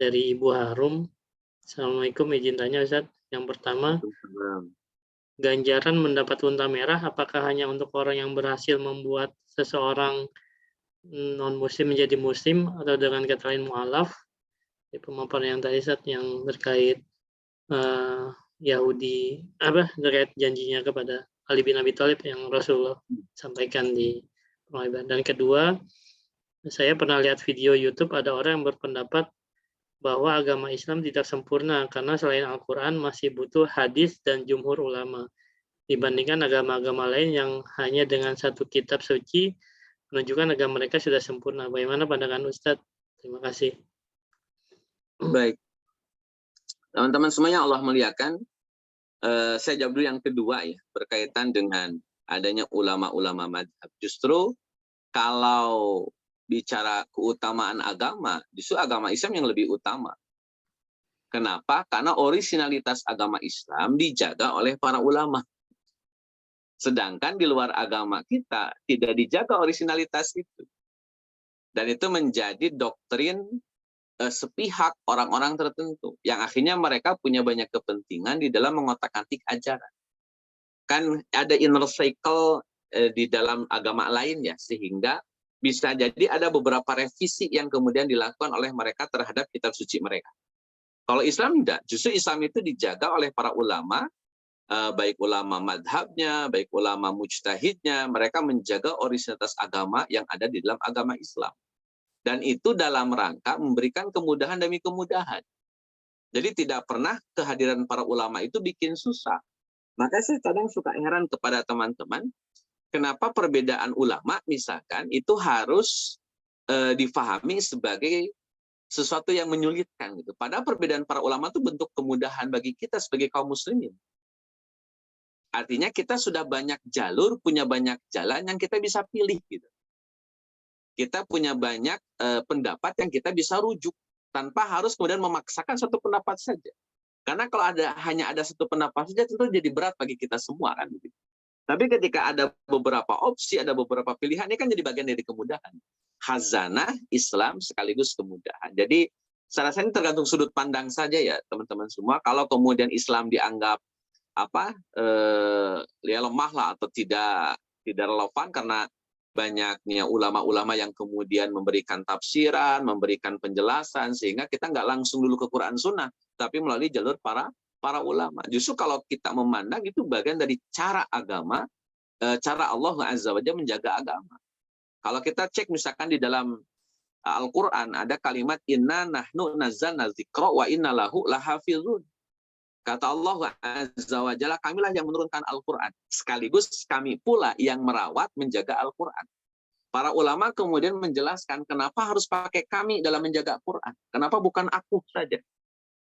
dari Ibu Harum. Assalamualaikum, izin tanya Ustaz. Yang pertama, ganjaran mendapat unta merah apakah hanya untuk orang yang berhasil membuat seseorang non-muslim menjadi muslim, atau dengan kata lain mu'alaf? Di pemaparan yang tadi Ustaz yang terkait Yahudi, terkait janjinya kepada Ali bin Abi Thalib yang Rasulullah sampaikan di pengaiban. Dan kedua, saya pernah lihat video YouTube ada orang yang berpendapat bahwa agama Islam tidak sempurna karena selain Al-Quran masih butuh hadis dan jumhur ulama dibandingkan agama-agama lain yang hanya dengan 1 kitab suci menunjukkan agama mereka sudah sempurna. Bagaimana pandangan Ustadz? Terima kasih. Baik, teman-teman semuanya Allah muliakan. Saya jawab dulu yang kedua ya, berkaitan dengan adanya ulama-ulama madhab. Justru kalau bicara keutamaan agama, justru agama Islam yang lebih utama. Kenapa? Karena orisinalitas agama Islam dijaga oleh para ulama. Sedangkan di luar agama kita tidak dijaga orisinalitas itu. Dan itu menjadi doktrin sepihak orang-orang tertentu yang akhirnya mereka punya banyak kepentingan di dalam mengotak-atik ajaran. Kan ada inner cycle di dalam agama lain ya, sehingga bisa jadi ada beberapa revisi yang kemudian dilakukan oleh mereka terhadap kitab suci mereka. Kalau Islam tidak, justru Islam itu dijaga oleh para ulama, baik ulama madhabnya, baik ulama mujtahidnya, mereka menjaga orisinalitas agama yang ada di dalam agama Islam. Dan itu dalam rangka memberikan kemudahan demi kemudahan. Jadi tidak pernah kehadiran para ulama itu bikin susah. Maka saya kadang suka heran kepada teman-teman, kenapa perbedaan ulama misalkan itu harus difahami sebagai sesuatu yang menyulitkan gitu. Padahal perbedaan para ulama itu bentuk kemudahan bagi kita sebagai kaum muslimin. Artinya kita sudah banyak jalur, punya banyak jalan yang kita bisa pilih gitu. Kita punya banyak pendapat yang kita bisa rujuk tanpa harus kemudian memaksakan satu pendapat saja. Karena kalau hanya ada satu pendapat saja tentu jadi berat bagi kita semua kan. Tapi ketika ada beberapa opsi, ada beberapa pilihan, ini kan jadi bagian dari kemudahan. Khazanah Islam sekaligus kemudahan. Jadi saya rasa ini tergantung sudut pandang saja ya teman-teman semua. Kalau kemudian Islam dianggap ya lemah lah atau tidak relevan karena banyaknya ulama-ulama yang kemudian memberikan tafsiran, memberikan penjelasan, sehingga kita nggak langsung dulu ke Quran Sunnah, tapi melalui jalur para ulama. Justru kalau kita memandang itu bagian dari cara agama, cara Allah Azza wa Jalla menjaga agama. Kalau kita cek misalkan di dalam Al-Quran ada kalimat inna nahnu nazzalna dzikra wa inna lahu lahafizun. Kata Allah Azza wa Jalla, kamilah yang menurunkan Al-Quran. Sekaligus kami pula yang merawat, menjaga Al-Quran. Para ulama kemudian menjelaskan kenapa harus pakai kami dalam menjaga Al-Quran. Kenapa bukan aku saja?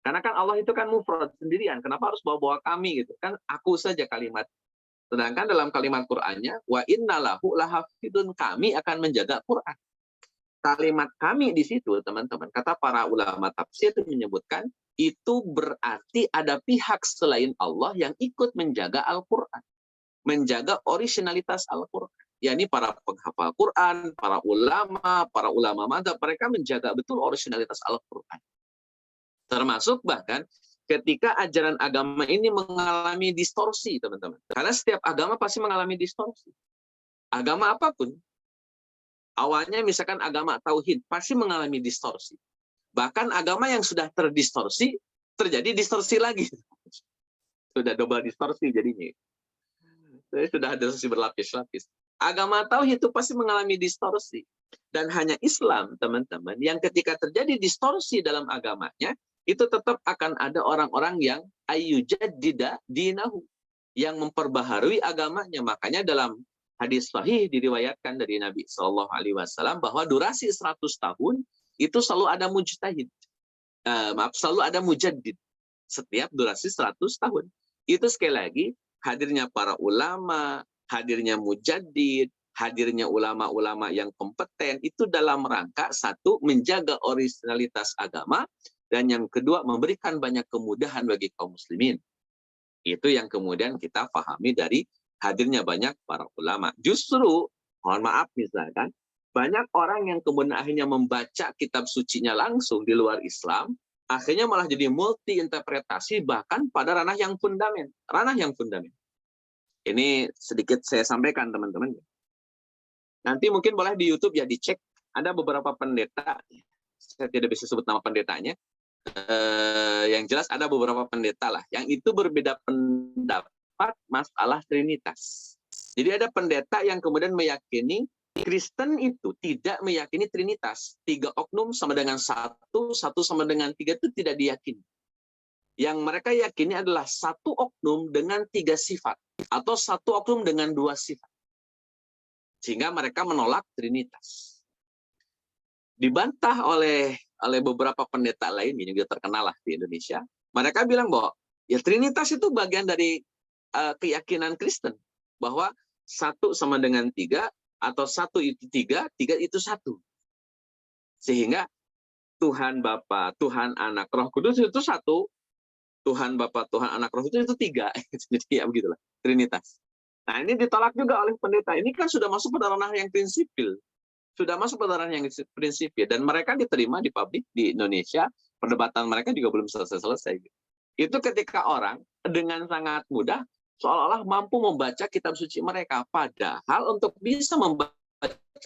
Karena kan Allah itu kan mufrad sendirian. Kenapa harus bawa-bawa kami gitu? Kan aku saja kalimat. Sedangkan dalam kalimat Qur'annya, wa inna lahu lahafidun, kami akan menjaga Quran. Kalimat kami di situ, teman-teman, kata para ulama tafsir itu menyebutkan, itu berarti ada pihak selain Allah yang ikut menjaga Al-Quran. Menjaga originalitas Al-Quran. yakni para penghafal Quran, para ulama madzhab, mereka menjaga betul originalitas Al-Quran. Termasuk bahkan ketika ajaran agama ini mengalami distorsi, teman-teman. Karena setiap agama pasti mengalami distorsi. Agama apapun. Awalnya misalkan agama tauhid pasti mengalami distorsi. Bahkan agama yang sudah terdistorsi, terjadi distorsi lagi. Sudah double distorsi jadinya. Sudah ada distorsi berlapis-lapis. Agama tauhid itu pasti mengalami distorsi. Dan hanya Islam, teman-teman, yang ketika terjadi distorsi dalam agamanya, itu tetap akan ada orang-orang yang ayyujaddida dinahu, yang memperbaharui agamanya. Makanya dalam hadis sahih diriwayatkan dari Nabi SAW bahwa durasi 100 tahun itu selalu ada mujtahid. Selalu ada mujaddid. Setiap durasi 100 tahun. Itu sekali lagi hadirnya para ulama, hadirnya mujaddid, hadirnya ulama-ulama yang kompeten itu dalam rangka satu menjaga originalitas agama, dan yang kedua memberikan banyak kemudahan bagi kaum muslimin. Itu yang kemudian kita pahami dari hadirnya banyak para ulama. Justru, mohon maaf misalkan, banyak orang yang kemudian akhirnya membaca kitab sucinya langsung di luar Islam, akhirnya malah jadi multi interpretasi bahkan pada ranah yang fundamental. Ini sedikit saya sampaikan, teman-teman. Nanti mungkin boleh di YouTube ya dicek, ada beberapa pendeta, saya tidak bisa sebut nama pendetanya, yang jelas ada beberapa pendeta lah, yang itu berbeda pendapat masalah Trinitas. Jadi ada pendeta yang kemudian meyakini Kristen itu tidak meyakini Trinitas. 3 oknum sama dengan 1 sama dengan 3 itu tidak diyakini. Yang mereka yakini adalah 1 oknum dengan 3 sifat, atau 1 oknum dengan 2 sifat. Sehingga mereka menolak Trinitas. Dibantah oleh beberapa pendeta lain yang juga terkenal lah di Indonesia. Mereka bilang bahwa ya Trinitas itu bagian dari keyakinan Kristen. Bahwa 1 sama dengan 3, atau 1 itu 3, 3 itu 1. Sehingga Tuhan Bapa, Tuhan Anak, Roh Kudus itu 1. Tuhan Bapa, Tuhan Anak, Roh Kudus itu 3. Jadi ya begitulah, Trinitas. Nah ini ditolak juga oleh pendeta. Ini kan sudah masuk pada ranah yang prinsipil. Dan mereka diterima di publik di Indonesia, perdebatan mereka juga belum selesai. Itu ketika orang dengan sangat mudah seolah-olah mampu membaca kitab suci mereka, padahal untuk bisa membaca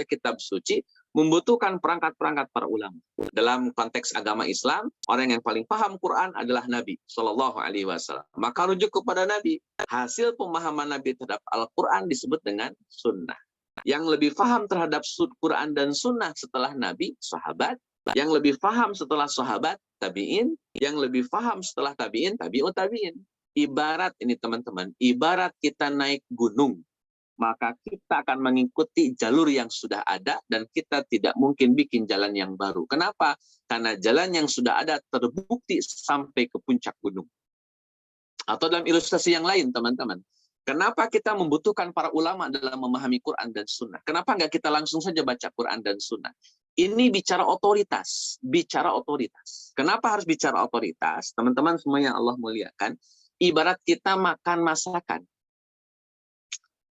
kitab suci membutuhkan perangkat-perangkat para ulama. Dalam konteks agama Islam, orang yang paling paham Quran adalah Nabi Shallallahu Alaihi Wasallam. Maka rujuk kepada Nabi. Hasil pemahaman Nabi terhadap Al-Quran disebut dengan sunnah. Yang lebih paham terhadap Quran dan sunnah setelah Nabi, sahabat. Yang lebih paham setelah sahabat, tabi'in. Yang lebih paham setelah tabi'in, tabi'ut tabi'in. Ibarat ini teman-teman, ibarat kita naik gunung. Maka kita akan mengikuti jalur yang sudah ada dan kita tidak mungkin bikin jalan yang baru. Kenapa? Karena jalan yang sudah ada terbukti sampai ke puncak gunung. Atau dalam ilustrasi yang lain, teman-teman. Kenapa kita membutuhkan para ulama dalam memahami Quran dan Sunnah? Kenapa nggak kita langsung saja baca Quran dan Sunnah? Ini bicara otoritas. Kenapa harus bicara otoritas? Teman-teman semua yang Allah muliakan, ibarat kita makan masakan.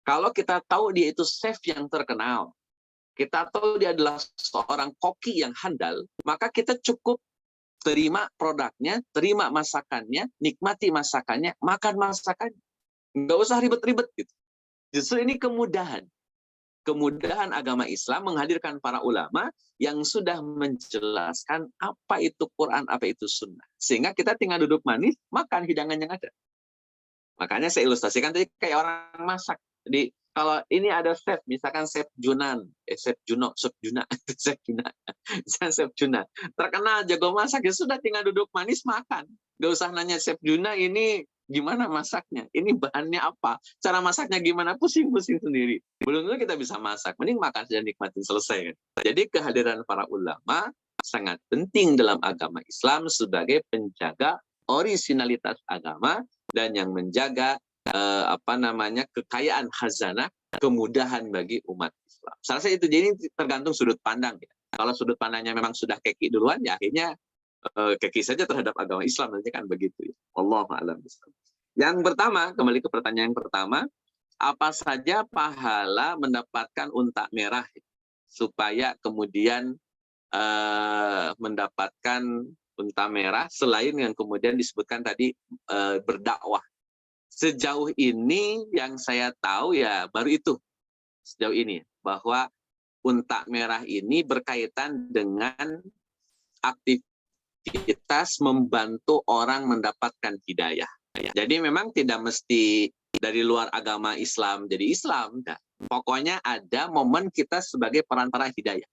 Kalau kita tahu dia itu chef yang terkenal, kita tahu dia adalah seorang koki yang handal, maka kita cukup terima produknya, terima masakannya, nikmati masakannya, makan masakannya. Nggak usah ribet-ribet gitu. Justru ini kemudahan. Kemudahan agama Islam menghadirkan para ulama yang sudah menjelaskan apa itu Quran, apa itu Sunnah. Sehingga kita tinggal duduk manis, makan hidangan yang ada. Makanya saya ilustrasikan tadi kayak orang masak. Jadi kalau ini ada chef, misalkan chef Junan, chef Juno, chef Juna, chef Juna, chef Juna, terkenal jago masak, ya sudah tinggal duduk manis makan. Gak usah nanya chef Juna ini gimana masaknya, ini bahannya apa, cara masaknya gimana, pusing-pusing sendiri. Belum tentu kita bisa masak, mending makan saja nikmatin selesai. Jadi kehadiran para ulama sangat penting dalam agama Islam sebagai penjaga orisinalitas agama dan yang menjaga kekayaan khazanah, kemudahan bagi umat Islam. Salah satu itu, jadi tergantung sudut pandang ya. Kalau sudut pandangnya memang sudah keki duluan, ya akhirnya keki saja terhadap agama Islam, nanti kan begitu ya. Wallahu a'lam bishawab. Yang pertama, kembali ke pertanyaan yang pertama, apa saja pahala mendapatkan unta merah supaya kemudian mendapatkan unta merah selain yang kemudian disebutkan tadi berdakwah. Sejauh ini yang saya tahu ya baru itu sejauh ini, bahwa unta merah ini berkaitan dengan aktivitas membantu orang mendapatkan hidayah. Jadi memang tidak mesti dari luar agama Islam jadi Islam. Nah, pokoknya ada momen kita sebagai perantara hidayah.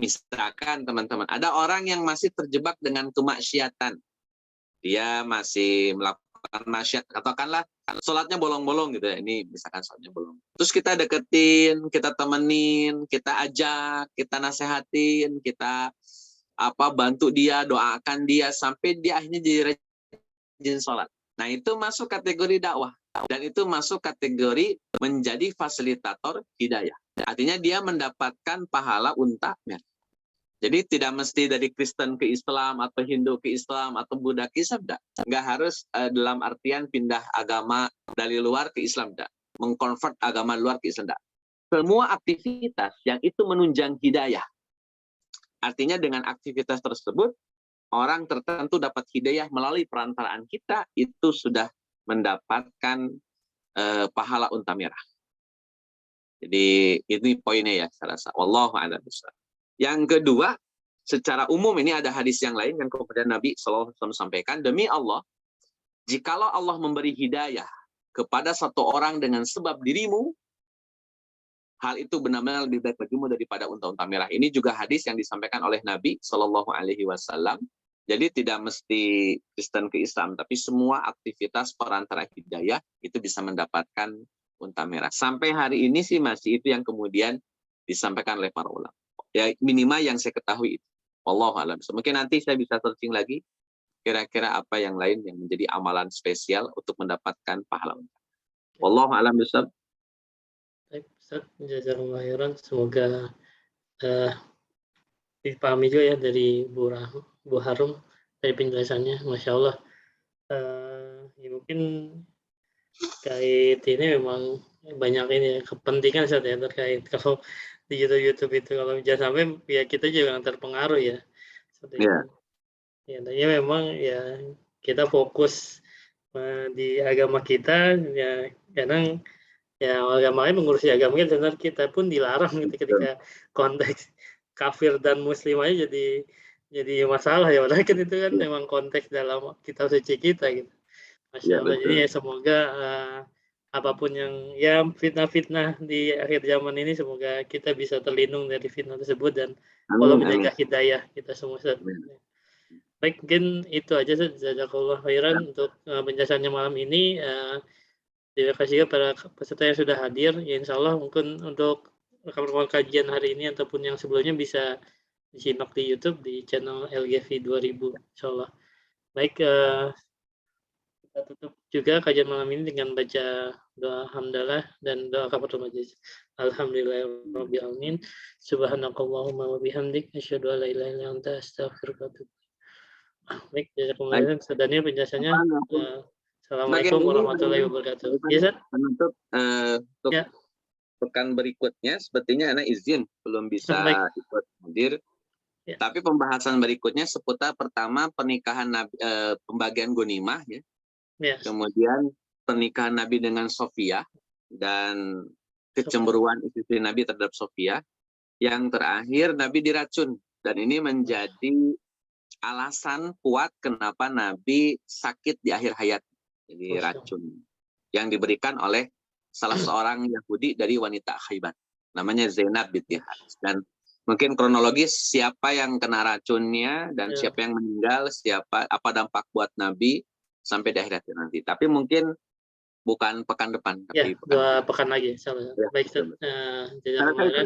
Misalkan teman-teman, ada orang yang masih terjebak dengan kemaksiatan. Dia masih melakukan maksiat, katakanlah sholatnya bolong-bolong gitu ya. Ini misalkan sholatnya bolong. Terus kita deketin, kita temenin, kita ajak, kita nasehatin, kita bantu dia, doakan dia sampai dia akhirnya jadi rajin sholat. Nah, itu masuk kategori dakwah dan itu masuk kategori menjadi fasilitator hidayah. Artinya dia mendapatkan pahala unta merah. Jadi tidak mesti dari Kristen ke Islam atau Hindu ke Islam atau Buddha ke Islam, nggak harus dalam artian pindah agama dari luar ke Islam, mengkonvert agama luar ke Islam. Semua aktivitas yang itu menunjang hidayah, artinya dengan aktivitas tersebut orang tertentu dapat hidayah melalui perantaraan kita, itu sudah mendapatkan pahala unta merah. Jadi ini poinnya ya, saya rasa. Wallahu a'lam bishawab. Yang kedua, secara umum ini ada hadis yang lain yang kemudian Nabi SAW sampaikan, demi Allah, jikalau Allah memberi hidayah kepada satu orang dengan sebab dirimu, hal itu benar-benar lebih baik bagimu daripada unta-unta merah. Ini juga hadis yang disampaikan oleh Nabi SAW. Jadi tidak mesti Kristen ke Islam, tapi semua aktivitas perantara hidayah itu bisa mendapatkan unta merah. Sampai hari ini sih masih itu yang kemudian disampaikan oleh para ulama. Ya minimal yang saya ketahui itu. Wallahu a'lam. Mungkin nanti saya bisa searching lagi kira-kira apa yang lain yang menjadi amalan spesial untuk mendapatkan pahala. Wallahu a'lam bishawab. Baik, Ustaz, jazakallahu khairan. Semoga dipahami juga ya dari Bu Harum dari penjelasannya, Masya Allah. Ya mungkin kait ini memang banyak ini ya, kepentingan Ustaz ya terkait kalau di YouTube itu, kalau jangan sampai ya kita juga yang terpengaruh ya. Yeah. Ya memang ya kita fokus di agama kita ya, kadang ya agama lain mengurusi agama kita, sebenarnya kita pun dilarang gitu ketika konteks kafir dan muslim aja jadi masalah ya, padahal kan itu kan memang konteks dalam kitab suci kita gitu. Masya Allah. Jadi ya semoga apapun yang ya fitnah-fitnah di akhir zaman ini, semoga kita bisa terlindung dari fitnah tersebut dan Allah menjaga hidayah kita semua. Baik, mungkin itu aja, jazakallahu khairan untuk penjelasannya malam ini. Terima kasih para peserta yang sudah hadir. Ya, insya Allah mungkin untuk rekaman kajian hari ini ataupun yang sebelumnya bisa disimak di YouTube di channel LGV 2000. Insya Allah. Baik, kita tutup juga kajian malam ini dengan baca doa hamdalah dan doa kafaratul majelis. Alhamdulillahirabbil alamin. Subhanakallahumma wa bihamdik asyhadu an la ilaha illa anta astaghfiruka wa atubu ilaik. Baik, jazakumullah khairan. Sedangnya penjelasannya. Assalamualaikum warahmatullahi wabarakatuh. Ya, Ustaz? Menutup untuk pekan berikutnya sepertinya anak izin belum bisa ikut hadir. Ya. Tapi pembahasan berikutnya seputar pertama pernikahan Nabi, pembagian ghanimah ya. Ya. Kemudian pernikahan Nabi dengan Sofia dan kecemburuan istri Nabi terhadap Sofia. Yang terakhir Nabi diracun dan ini menjadi alasan kuat kenapa Nabi sakit di akhir hayat. Jadi racun yang diberikan oleh salah seorang Yahudi dari wanita Khaybar. Namanya Zainab binti Haris. Dan mungkin kronologis siapa yang kena racunnya dan siapa yang meninggal, apa dampak buat Nabi sampai di akhirat nanti. Tapi mungkin bukan pekan depan, ya, tapi pekan 2 pekan lagi. Ya, baik,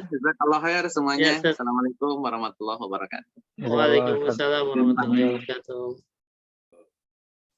jazakallah khair semuanya. Ya, Assalamualaikum warahmatullahi wabarakatuh. Waalaikumsalam warahmatullahi wabarakatuh.